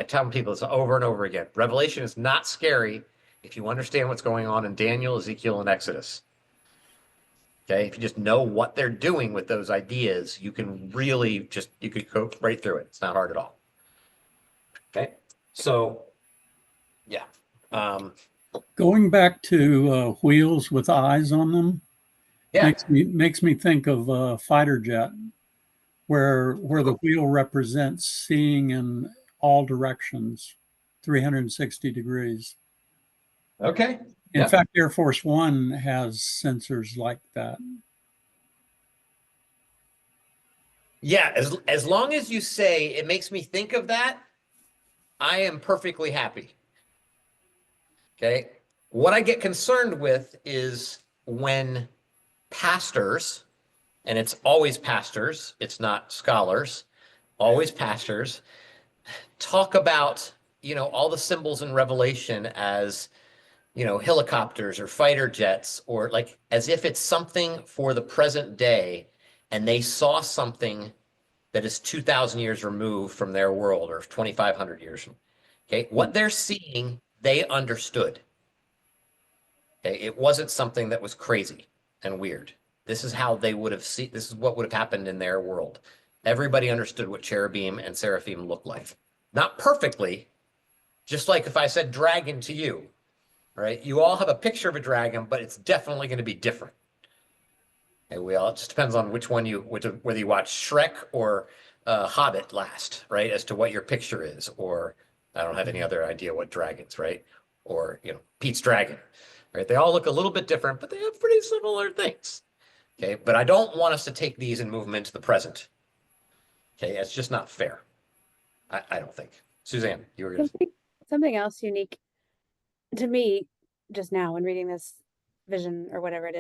tell people this over and over again. Revelation is not scary if you understand what's going on in Daniel, Ezekiel, and Exodus. Okay, if you just know what they're doing with those ideas, you can really you could go right through it. It's not hard at all. Okay, so yeah.
Going back to wheels with eyes on them, makes me think of a fighter jet, where the wheel represents seeing in all directions, 360 degrees.
Okay.
In fact, Air Force One has sensors like that.
Yeah, as long as you say it makes me think of that, I am perfectly happy. Okay. What I get concerned with is when pastors, and it's always pastors, it's not scholars, always pastors, talk about, all the symbols in Revelation as, helicopters or fighter jets, or as if it's something for the present day, and they saw something that is 2,000 years removed from their world, or 2,500 years. Okay, what they're seeing, they understood. Okay, it wasn't something that was crazy and weird. This is how they would have seen. This is what would have happened in their world. Everybody understood what cherubim and seraphim looked like. Not perfectly, just like if I said dragon to you, right? You all have a picture of a dragon, but it's definitely going to be different. And it just depends on which one whether you watch Shrek or Hobbit last, right? As to what your picture is, or I don't have any other idea what dragons, right? Or, you know, Pete's dragon, right? They all look a little bit different, but they have pretty similar things. Okay, but I don't want us to take these and move them into the present. Okay, it's just not fair. I don't think. Suzanne, you were gonna
Something else unique to me just now when reading this vision or whatever it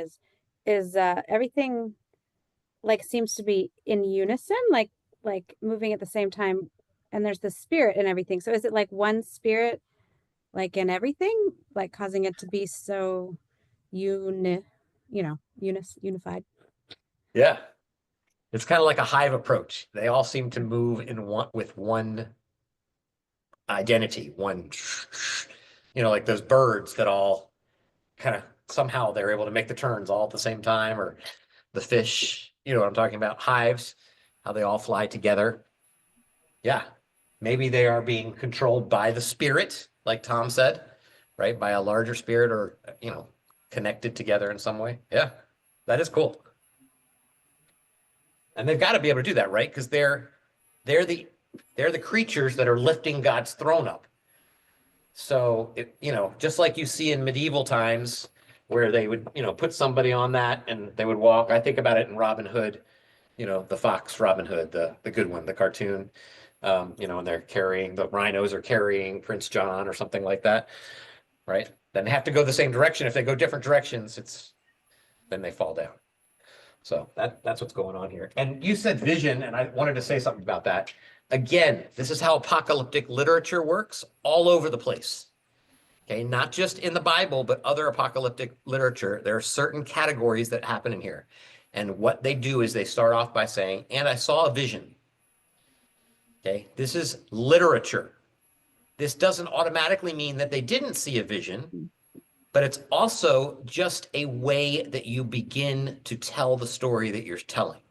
is everything like seems to be in unison, like moving at the same time, and there's the spirit and everything. So is it like one spirit like in everything, like causing it to be so unified?
Yeah. It's kind of like a hive approach. They all seem to move in one with one identity, one, you know, like those birds that all kind of somehow they're able to make the turns all at the same time, or the fish, you know what I'm talking about, hives, how they all fly together. Yeah, maybe they are being controlled by the spirit, like Tom said, right? By a larger spirit, or, you know, connected together in some way. Yeah, that is cool. And they've got to be able to do that, right? Because they're the creatures that are lifting God's throne up. So, you know, just like you see in medieval times where they would, you know, put somebody on that and they would walk. I think about it in Robin Hood, you know, the fox Robin Hood, the good one, the cartoon, you know, and they're carrying, the rhinos are carrying Prince John or something like that, right? Then they have to go the same direction. If they go different directions, then they fall down. So that's what's going on here. And you said vision, and I wanted to say something about that. Again, this is how apocalyptic literature works all over the place. Okay, not just in the Bible, but other apocalyptic literature. There are certain categories that happen in here. And what they do is they start off by saying, and I saw a vision. Okay, this is literature. This doesn't automatically mean that they didn't see a vision, but it's also just a way that you begin to tell the story that you're telling.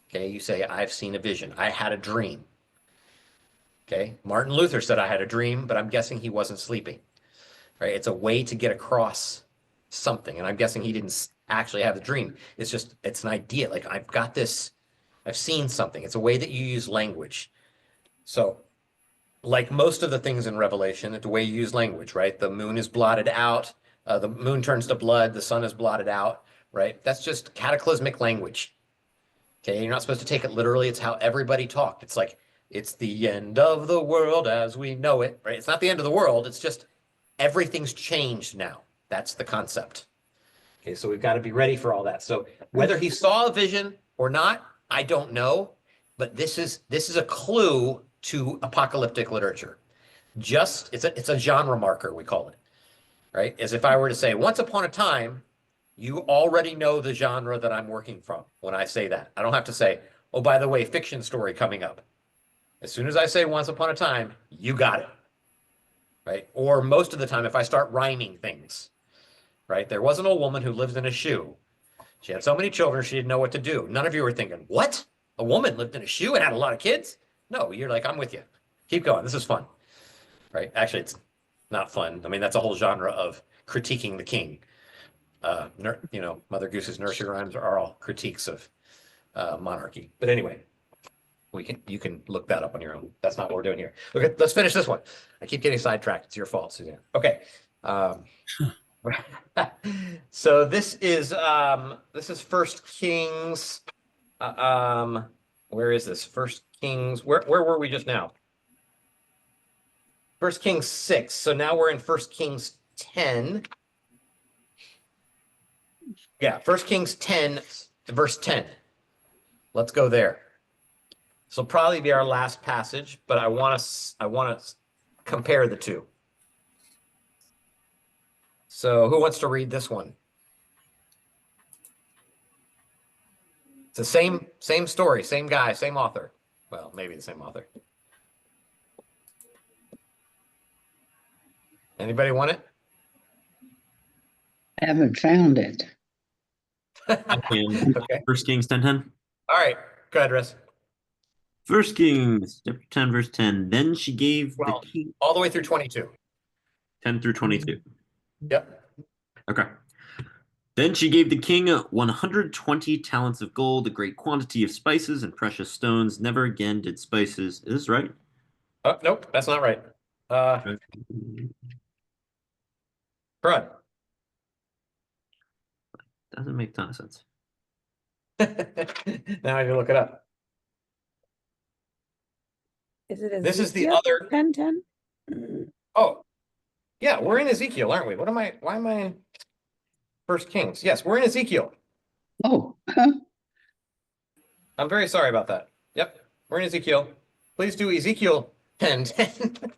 Okay, you say, I've seen a vision. I had a dream. Okay, Martin Luther said I had a dream, but I'm guessing he wasn't sleeping. Right? It's a way to get across something, and I'm guessing he didn't actually have the dream. It's an idea. Like, I've got this, I've seen something. It's a way that you use language. So, like most of the things in Revelation, it's the way you use language, right? The moon is blotted out. The moon turns to blood. The sun is blotted out, right? That's just cataclysmic language. Okay, you're not supposed to take it literally. It's how everybody talked. It's like, it's the end of the world as we know it, right? It's not the end of the world. It's just everything's changed now. That's the concept. Okay, so we've got to be ready for all that. So whether he saw a vision or not, I don't know, but this is a clue to apocalyptic literature. It's a genre marker, we call it, right? As if I were to say, once upon a time, you already know the genre that I'm working from when I say that. I don't have to say, oh, by the way, fiction story coming up. As soon as I say once upon a time, you got it, right? Or most of the time, if I start rhyming things, right? There was an old woman who lived in a shoe. She had so many children, she didn't know what to do. None of you are thinking, what? A woman lived in a shoe and had a lot of kids? No, you're like, I'm with you. Keep going. This is fun, right? Actually, it's not fun. I mean, that's a whole genre of critiquing the king. You know, Mother Goose's nursery rhymes are all critiques of monarchy. But anyway, you can look that up on your own. That's not what we're doing here. Okay, let's finish this one. I keep getting sidetracked. It's your fault, Suzanne. Okay. So this is First Kings. Where is this? First Kings. Where were we just now? First Kings 6. So now we're in First Kings 10. Yeah, First Kings 10, verse 10. Let's go there. This will probably be our last passage, but I want to compare the two. So who wants to read this one? It's the same story, same guy, same author. Well, maybe the same author. Anybody want it?
I haven't found it.
Okay.
First Kings 10:10.
All right. Go ahead, Russ.
First Kings chapter 10, verse 10. Then she gave the king
all the way through 22.
10 through 22.
Yep.
Okay. Then she gave the king 120 talents of gold, a great quantity of spices and precious stones. Never again did spices. Is this right?
Oh, nope, that's not right. Crud.
Doesn't make a ton of sense.
Now I have to look it up.
Is it
This is the
Ezekiel
other.
10:10?
Oh, yeah, we're in Ezekiel, aren't we? Why am I in First Kings? Yes, we're in Ezekiel.
Oh,
I'm very sorry about that. Yep, we're in Ezekiel. Please do Ezekiel 10:10.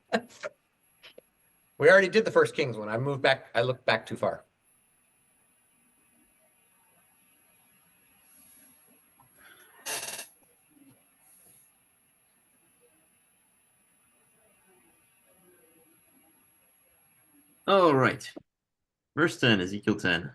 We already did the First Kings one. I moved back. I looked back too far.
All right. Verse 10, Ezekiel 10.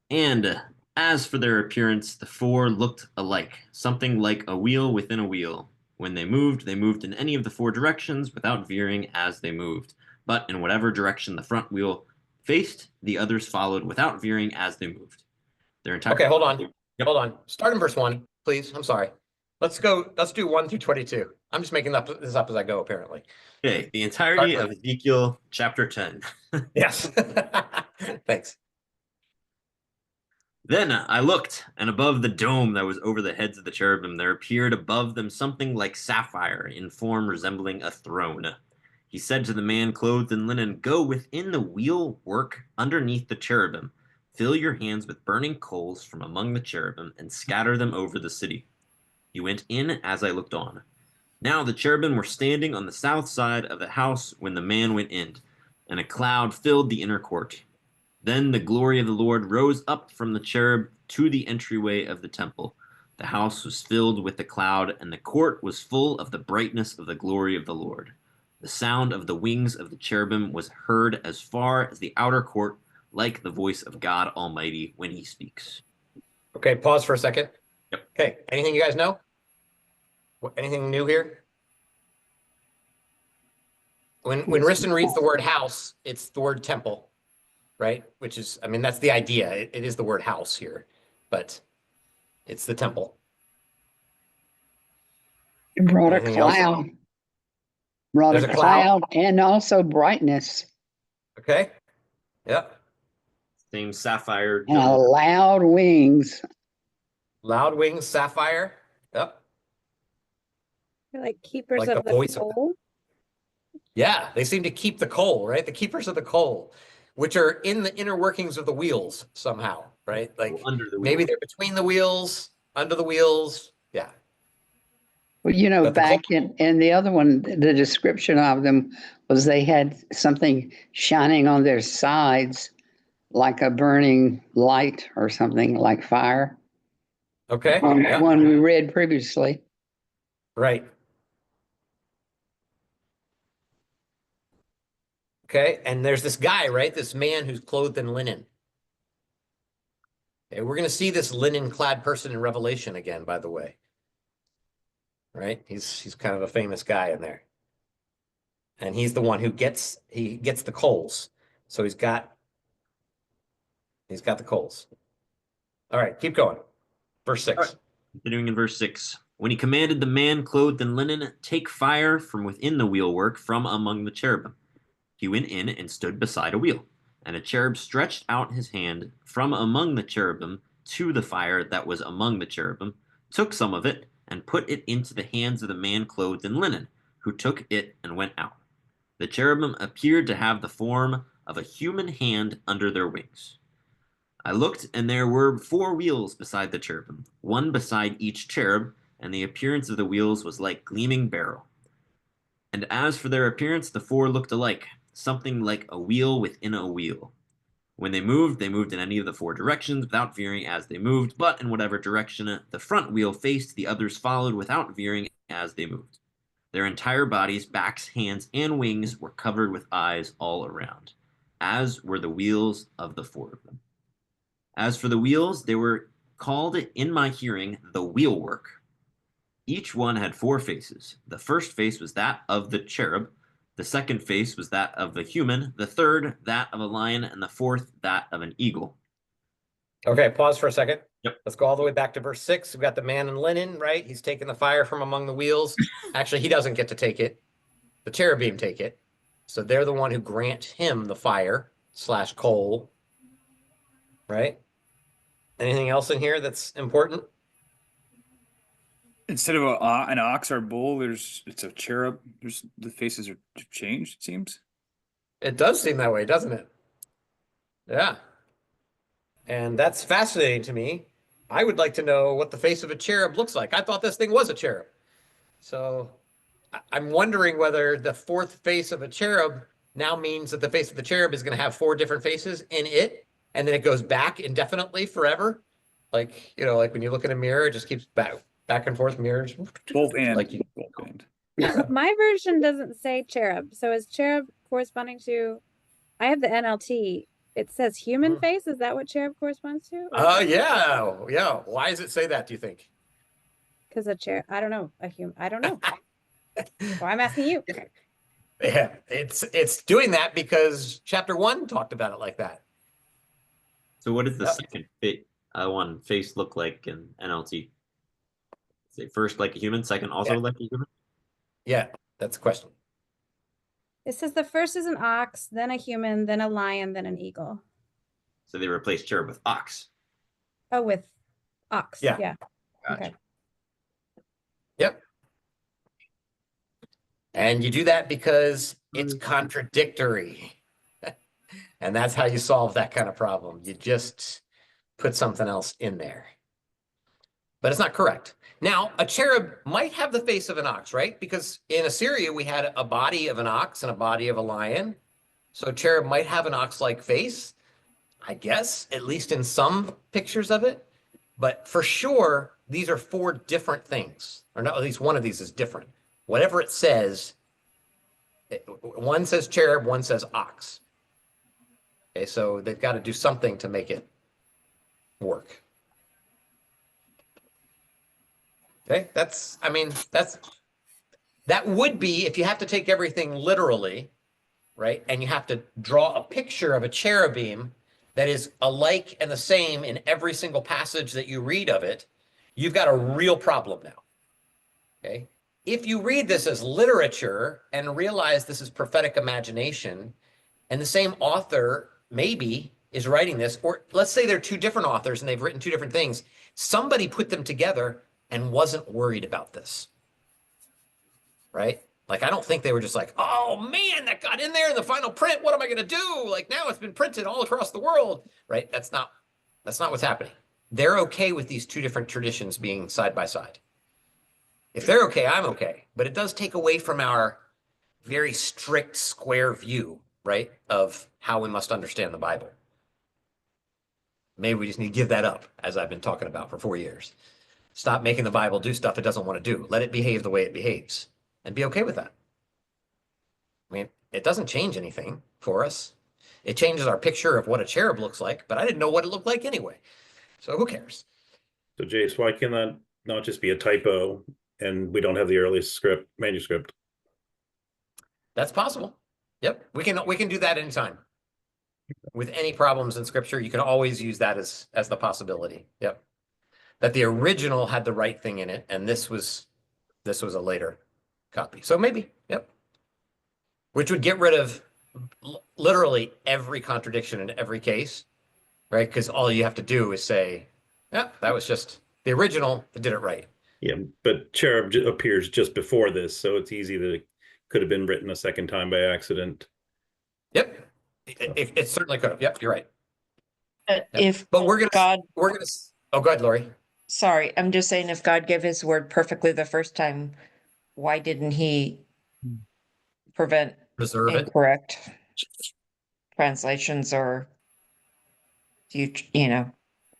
And as for their appearance, the four looked alike, something like a wheel within a wheel. When they moved in any of the four directions without veering as they moved. But in whatever direction the front wheel faced, the others followed without veering as they moved. Their entire
Okay, hold on. Yep. Hold on. Start in verse 1, please. I'm sorry. Let's do 1 through 22. I'm just making this up as I go, apparently.
Okay, the entirety of Ezekiel chapter 10.
Yes. Thanks.
Then I looked, and above the dome that was over the heads of the cherubim, there appeared above them something like sapphire, in form resembling a throne. He said to the man clothed in linen, Go within the wheel work underneath the cherubim. Fill your hands with burning coals from among the cherubim, and scatter them over the city. He went in as I looked on. Now the cherubim were standing on the south side of the house when the man went in, and a cloud filled the inner court. Then the glory of the Lord rose up from the cherub to the entryway of the temple. The house was filled with the cloud, and the court was full of the brightness of the glory of the Lord. The sound of the wings of the cherubim was heard as far as the outer court, like the voice of God Almighty when he speaks.
Okay, pause for a second.
Yep.
Okay, anything you guys know? Anything new here? When Riston reads the word house, it's the word temple, right? Which is, I mean, that's the idea. It is the word house here, but it's the temple.
it brought
Anything
a
else?
cloud. Brought
There's
a
a cloud?
cloud and also brightness
Okay. Yep.
Same sapphire
and a
dome.
loud wings.
Loud wings, sapphire. Yep.
They're like keepers
Like
of
the
the
voice of-
coal.
Yeah, they seem to keep the coal, right? The keepers of the coal, which are in the inner workings of the wheels somehow, right? Like
Under the
maybe
wheel.
they're between the wheels, under the wheels. Yeah.
Well, you know,
But the
back in the other one, the description of them was they had something shining on their sides, like a burning light or something like fire.
Okay.
One,
Yeah.
one we read previously.
Right. Okay. And there's this guy, right? This man who's clothed in linen. Okay. We're going to see this linen clad person in Revelation again, by the way. Right? He's kind of a famous guy in there. And he's the one who gets the coals. So he's got the coals. All right, keep going. Verse 6.
All right. Continuing in verse 6. When he commanded the man clothed in linen, take fire from within the wheelwork from among the cherubim. He went in and stood beside a wheel, and a cherub stretched out his hand from among the cherubim to the fire that was among the cherubim, took some of it, and put it into the hands of the man clothed in linen, who took it and went out. The cherubim appeared to have the form of a human hand under their wings. I looked, and there were 4 wheels beside the cherubim, one beside each cherub, and the appearance of the wheels was like gleaming beryl. And as for their appearance, the 4 looked alike, something like a wheel within a wheel. When they moved in any of the 4 directions without veering as they moved, but in whatever direction the front wheel faced, the others followed without veering as they moved. Their entire bodies, backs, hands, and wings were covered with eyes all around, as were the wheels of the 4 of them. As for the wheels, they were called in my hearing the wheelwork. Each one had 4 faces. The first face was that of the cherub, the second face was that of a human, the third that of a lion, and the fourth that of an eagle.
Okay, pause for a second.
Yep.
Let's go all the way back to verse 6. We've got the man in linen, right? He's taking the fire from among the wheels. Actually, he doesn't get to take it. The cherubim take it. So they're the one who grant him the fire / coal, right? Anything else in here that's important?
Instead of an ox or bull, it's a cherub. The faces are changed, it seems.
It does seem that way, doesn't it? Yeah. And that's fascinating to me. I would like to know what the face of a cherub looks like. I thought this thing was a cherub. So I'm wondering whether the fourth face of a cherub now means that the face of the cherub is going to have 4 different faces in it, and then it goes back indefinitely forever. Like, like when you look in a mirror, it just keeps back and forth mirrors.
Both and.
Like
both and.
My version doesn't say cherub. So is cherub corresponding to, I have the NLT. It says human face. Is that what cherub corresponds to?
Yeah. Yeah. Why does it say that, do you think?
Because a cherub, I don't know. I don't know. Well, I'm asking you.
Yeah, it's doing that because chapter 1 talked about it like that.
So what does the second one face look like in NLT? Is it first like a human, second also like a human?
Yeah, that's the question.
It says the first is an ox, then a human, then a lion, then an eagle.
So they replaced cherub with ox.
Oh, with ox.
Yeah.
Yeah.
Gotcha.
Okay.
Yep. And you do that because it's contradictory. And that's how you solve that kind of problem. You just put something else in there. But it's not correct. Now, a cherub might have the face of an ox, right? Because in Assyria, we had a body of an ox and a body of a lion. So a cherub might have an ox-like face, I guess, at least in some pictures of it. But for sure, these are 4 different things. Or not, at least one of these is different. Whatever it says, one says cherub, one says ox. Okay, so they've got to do something to make it work. Okay, that would be, if you have to take everything literally, right? And you have to draw a picture of a cherubim that is alike and the same in every single passage that you read of it, you've got a real problem now. Okay. If you read this as literature and realize this is prophetic imagination, and the same author maybe is writing this, or let's say they're 2 different authors and they've written 2 different things, somebody put them together and wasn't worried about this, right? Like, I don't think they were just like, oh man, that got in there in the final print. What am I going to do? Like, now it's been printed all across the world, right? That's not what's happening. They're okay with these 2 different traditions being side by side. If they're okay, I'm okay. But it does take away from our very strict square view, right, of how we must understand the Bible. Maybe we just need to give that up, as I've been talking about for 4 years. Stop making the Bible do stuff it doesn't want to do. Let it behave the way it behaves and be okay with that. I mean, it doesn't change anything for us. It changes our picture of what a cherub looks like, but I didn't know what it looked like anyway. So who cares?
So Jace, why can that not just be a typo and we don't have the earliest manuscript?
That's possible. Yep, we can do that anytime. With any problems in scripture, you can always use that as the possibility. Yep. That the original had the right thing in it, and this was a later copy. So maybe, yep. Which would get rid of literally every contradiction in every case, right? Because all you have to do is say, yeah, that was just the original that did it right.
Yeah, but cherub appears just before this, so it's easy that it could have been written a second time by accident.
Yep, it certainly could have. Yep, you're right. Yep.
If
But we're gonna. Oh, go ahead, Lori.
Sorry, I'm just saying if God gave his word perfectly the first time, why didn't he
Preserve it.
incorrect translations or you know?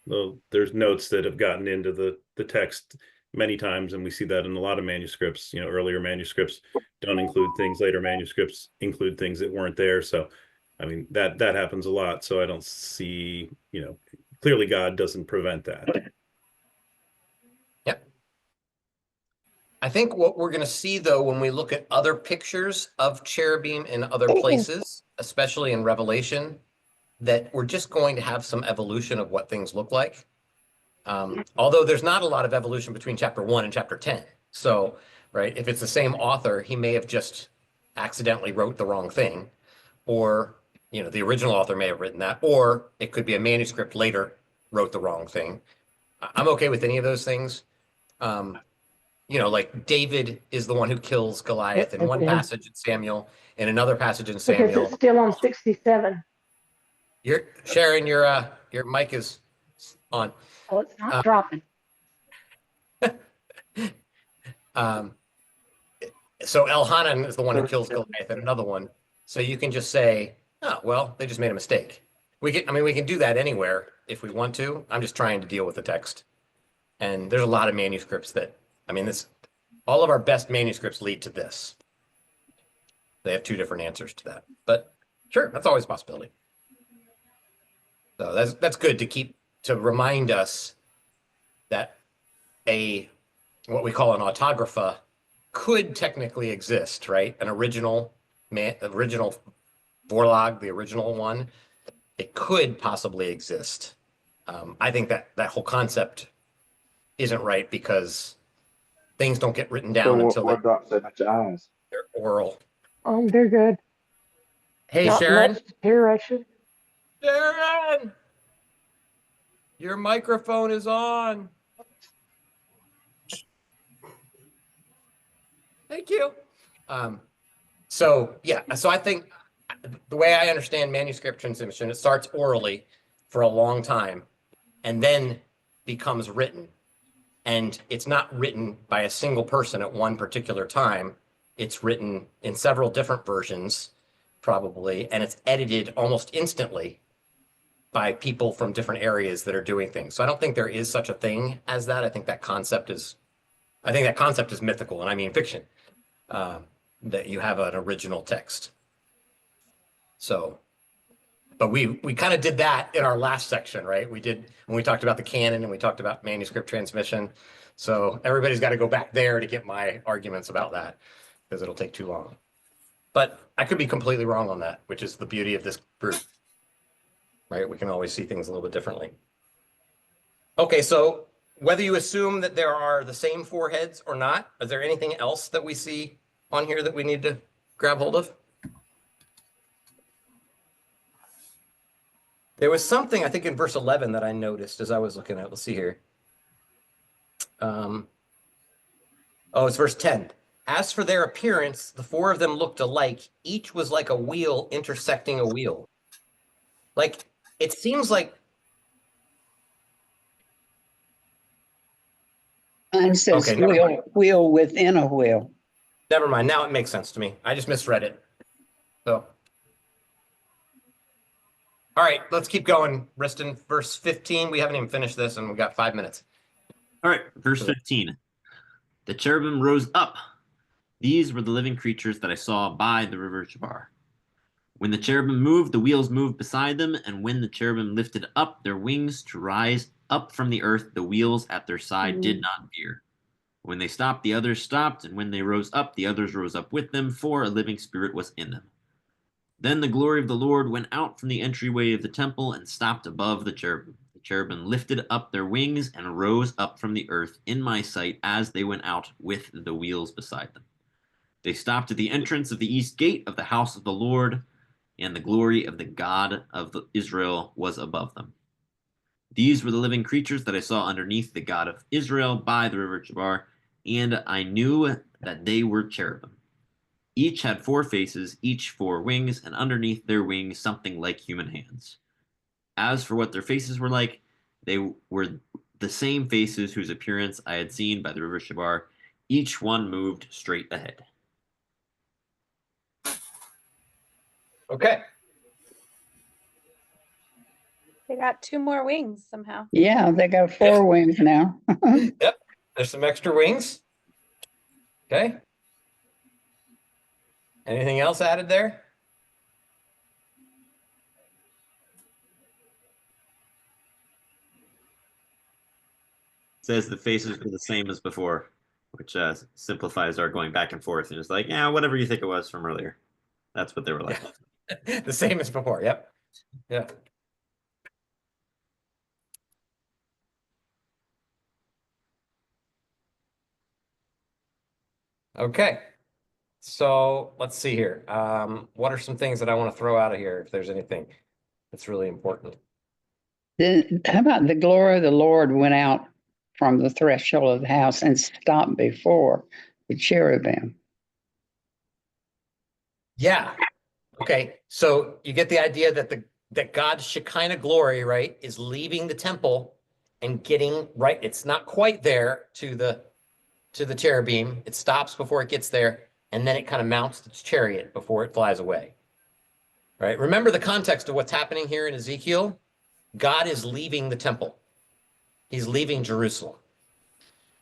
Well, there's notes that have gotten into the text many times, and we see that in a lot of manuscripts. Earlier manuscripts don't include things, later manuscripts include things that weren't there. So, I mean, that happens a lot. So I don't see, clearly God doesn't prevent that.
Yep. I think what we're going to see, though, when we look at other pictures of cherubim in other places, especially in Revelation, that we're just going to have some evolution of what things look like. Although there's not a lot of evolution between chapter 1 and chapter 10. So, right, if it's the same author, he may have just accidentally wrote the wrong thing, or, you know, the original author may have written that, or it could be a manuscript later wrote the wrong thing. I'm okay with any of those things. You know, like David is the one who kills Goliath in one passage in Samuel, in another passage in
Because
Samuel.
it's still on 67.
You're Sharon, your mic is on.
Oh, it's not dropping.
So Elhanan is the one who kills Goliath, and another one. So you can just say, oh, well, they just made a mistake. We can do that anywhere if we want to. I'm just trying to deal with the text. And there's a lot of manuscripts that, I mean, all of our best manuscripts lead to this. They have two different answers to that. But sure, that's always a possibility. So that's good to remind us that what we call an autographa could technically exist, right? An original Vorlog, the original one, it could possibly exist. I think that whole concept isn't right because things don't get written down until they're oral.
They're good.
Hey,
Not
Sharon.
much here, I should.
Sharon! Your microphone is on. Thank you. So I think the way I understand manuscript transmission, it starts orally for a long time and then becomes written. And it's not written by a single person at one particular time. It's written in several different versions, probably, and it's edited almost instantly by people from different areas that are doing things. So I don't think there is such a thing as that. I think that concept is mythical, and I mean fiction, that you have an original text. So, but we kind of did that in our last section, right? We did when we talked about the canon and we talked about manuscript transmission. So everybody's got to go back there to get my arguments about that because it'll take too long. But I could be completely wrong on that, which is the beauty of this group, right? We can always see things a little bit differently. Okay, so whether you assume that there are the same four heads or not, is there anything else that we see on here that we need to grab hold of? There was something, I think, in verse 11 that I noticed as I was looking at. Let's see here. It's verse 10. As for their appearance, the four of them looked alike. Each was like a wheel intersecting a wheel. Like, it seems like...
Mine says wheel within a wheel.
Never mind. Now it makes sense to me. I just misread it. So... All right, let's keep going. Riston, verse 15. We haven't even finished this, and we've got 5 minutes.
All right, verse 15. The cherubim rose up. These were the living creatures that I saw by the river Chebar. When the cherubim moved, the wheels moved beside them, and when the cherubim lifted up their wings to rise up from the earth, the wheels at their side did not veer. When they stopped, the others stopped, and when they rose up, the others rose up with them, for a living spirit was in them. Then the glory of the Lord went out from the entryway of the temple and stopped above the cherubim. The cherubim lifted up their wings and rose up from the earth in my sight as they went out with the wheels beside them. They stopped at the entrance of the east gate of the house of the Lord, and the glory of the God of Israel was above them. These were the living creatures that I saw underneath the God of Israel by the river Chebar, and I knew that they were cherubim. Each had 4 faces, each 4 wings, and underneath their wings something like human hands. As for what their faces were like, they were the same faces whose appearance I had seen by the river Chebar. Each one moved straight ahead.
Okay.
They got 2 more wings somehow.
Yeah, they got 4 wings now.
Yep, there's some extra wings. Okay. Anything else added there?
It says the faces were the same as before, which simplifies our going back and forth. And it's like, yeah, whatever you think it was from earlier. That's what they were like.
Yeah. The same as before. Yep. Yeah. Okay. So let's see here. What are some things that I want to throw out of here if there's anything that's really important?
Then how about the glory of the Lord went out from the threshold of the house and stopped before the cherubim?
Yeah. Okay. So you get the idea that that God's Shekinah glory, right, is leaving the temple and getting right. It's not quite there to the cherubim. It stops before it gets there, and then it kind of mounts its chariot before it flies away. Right? Remember the context of what's happening here in Ezekiel? God is leaving the temple. He's leaving Jerusalem.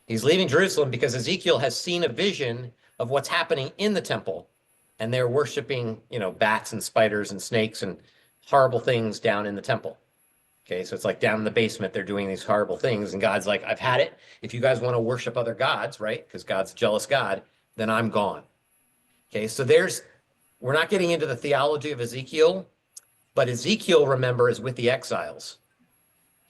He's leaving Jerusalem because Ezekiel has seen a vision of what's happening in the temple, and they're worshiping, bats and spiders and snakes and horrible things down in the temple. Okay, so it's like down in the basement, they're doing these horrible things, and God's like, I've had it. If you guys want to worship other gods, right? Because God's a jealous God, then I'm gone. Okay, so we're not getting into the theology of Ezekiel, but Ezekiel, remember, is with the exiles.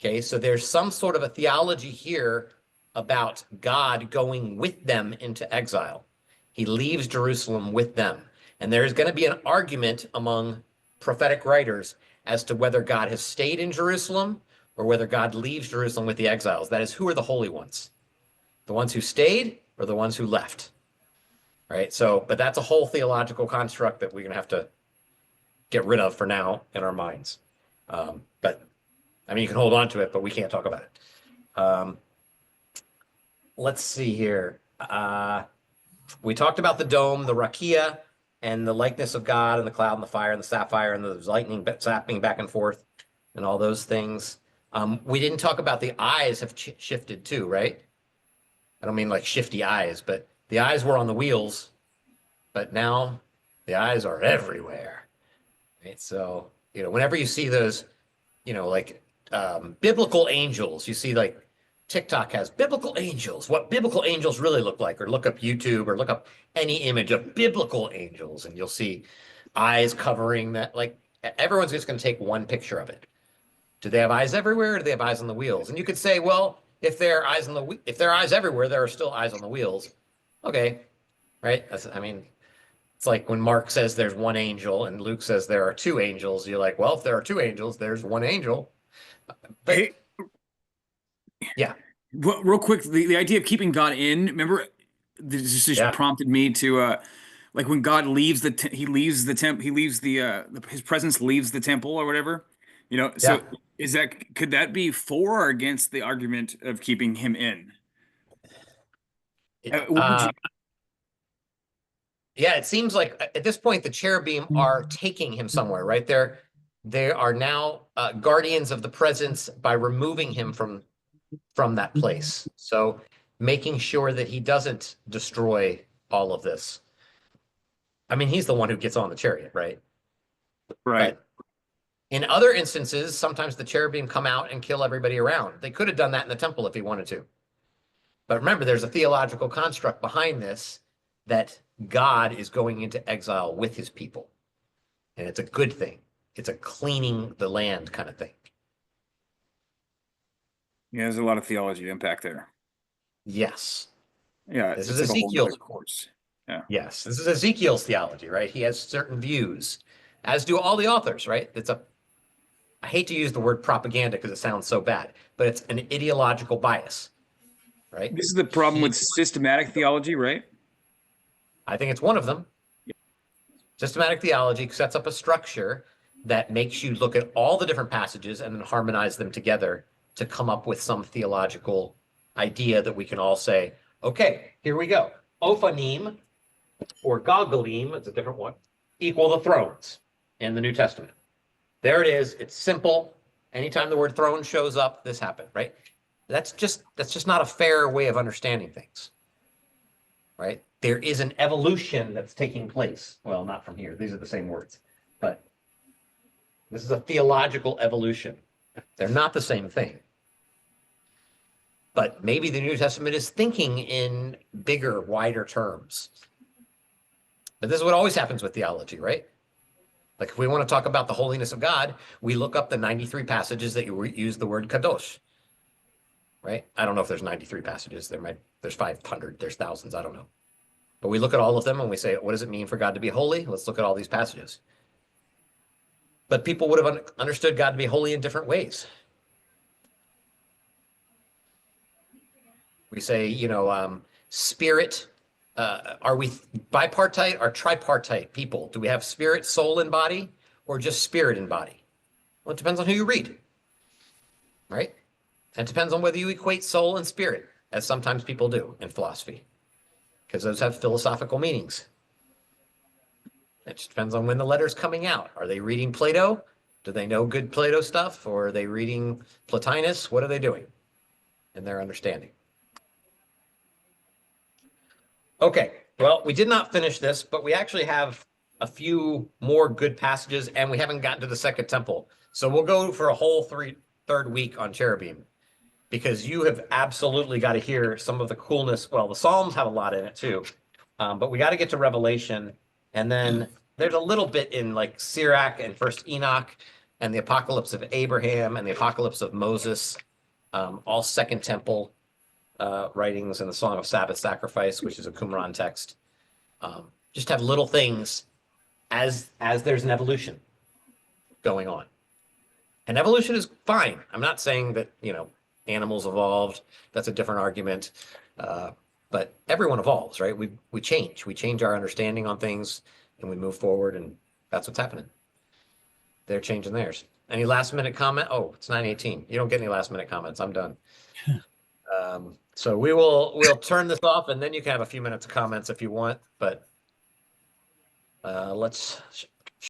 Okay, so there's some sort of a theology here about God going with them into exile. He leaves Jerusalem with them. And there's going to be an argument among prophetic writers as to whether God has stayed in Jerusalem or whether God leaves Jerusalem with the exiles. That is, who are the holy ones? The ones who stayed or the ones who left? Right? So, but that's a whole theological construct that we're going to have to get rid of for now in our minds. But I mean, you can hold on to it, but we can't talk about it. Let's see here. We talked about the dome, the rakia, and the likeness of God, and the cloud, and the fire, and the sapphire, and the lightning zapping back and forth, and all those things. We didn't talk about the eyes have shifted too, right? I don't mean like shifty eyes, but the eyes were on the wheels, but now the eyes are everywhere. Right? So, whenever you see those, like biblical angels, you see like TikTok has biblical angels, what biblical angels really look like, or look up YouTube or look up any image of biblical angels, and you'll see eyes covering that. Like everyone's just going to take one picture of it. Do they have eyes everywhere, or do they have eyes on the wheels? And you could say, well, if there are eyes everywhere, there are still eyes on the wheels. Okay, right? It's like when Mark says there's one angel and Luke says there are two angels. You're like, well, if there are two angels, there's one angel. But
Hey,
yeah.
well, real quick, the idea of keeping God in, remember, this just
Yeah.
prompted me to like when God leaves he leaves the temple, he leaves his presence leaves the temple or whatever. So could that be for or against the argument of keeping him in?
Yeah, it seems like at this point the cherubim are taking him somewhere, right? They are now guardians of the presence by removing him from that place. So making sure that he doesn't destroy all of this. I mean, he's the one who gets on the chariot, right?
Right.
But in other instances, sometimes the cherubim come out and kill everybody around. They could have done that in the temple if he wanted to. But remember, there's a theological construct behind this that God is going into exile with his people. And it's a good thing. It's a cleaning the land kind of thing.
Yeah, there's a lot of theology to impact there.
Yes.
Yeah,
This
it's
is
like a whole
Ezekiel's
nother course. Yeah.
Yes, this is Ezekiel's theology, right? He has certain views, as do all the authors, right? I hate to use the word propaganda because it sounds so bad, but it's an ideological bias, right?
This is the problem with systematic theology, right?
I think it's one of them. Systematic theology sets up a structure that makes you look at all the different passages and then harmonize them together to come up with some theological idea that we can all say, okay, here we go. Ophanim, or Gagalim, it's a different one, equal the thrones in the New Testament. There it is. It's simple. Anytime the word throne shows up, this happened, right? That's just not a fair way of understanding things, right? There is an evolution that's taking place. Well, not from here. These are the same words, but this is a theological evolution. They're not the same thing. But maybe the New Testament is thinking in bigger, wider terms. But this is what always happens with theology, right? Like if we want to talk about the holiness of God, we look up the 93 passages that use the word kadosh, right? I don't know if there's 93 passages. There's 500, there's thousands, I don't know. But we look at all of them and we say, what does it mean for God to be holy? Let's look at all these passages. But people would have understood God to be holy in different ways. We say, spirit. Are we bipartite or tripartite people? Do we have spirit, soul, and body, or just spirit and body? Well, it depends on who you read, right? And it depends on whether you equate soul and spirit, as sometimes people do in philosophy, because those have philosophical meanings. It just depends on when the letter's coming out. Are they reading Plato? Do they know good Plato stuff? Or are they reading Plotinus? What are they doing in their understanding? Okay, well, we did not finish this, but we actually have a few more good passages, and we haven't gotten to the second temple. So we'll go for a whole third week on cherubim, because you have absolutely got to hear some of the coolness. Well, the Psalms have a lot in it too, but we got to get to Revelation, and then there's a little bit in like Sirach and First Enoch, and the Apocalypse of Abraham and the Apocalypse of Moses, all Second Temple writings, and the Song of Sabbath Sacrifice, which is a Qumran text. Just have little things as there's an evolution going on. And evolution is fine. I'm not saying that, animals evolved. That's a different argument. But everyone evolves, right? We change. We change our understanding on things, and we move forward, and that's what's happening. They're changing theirs. Any last minute comment? Oh, it's 9:18. You don't get any last minute comments. I'm done. So we'll turn this off, and then you can have a few minutes of comments if you want, but let's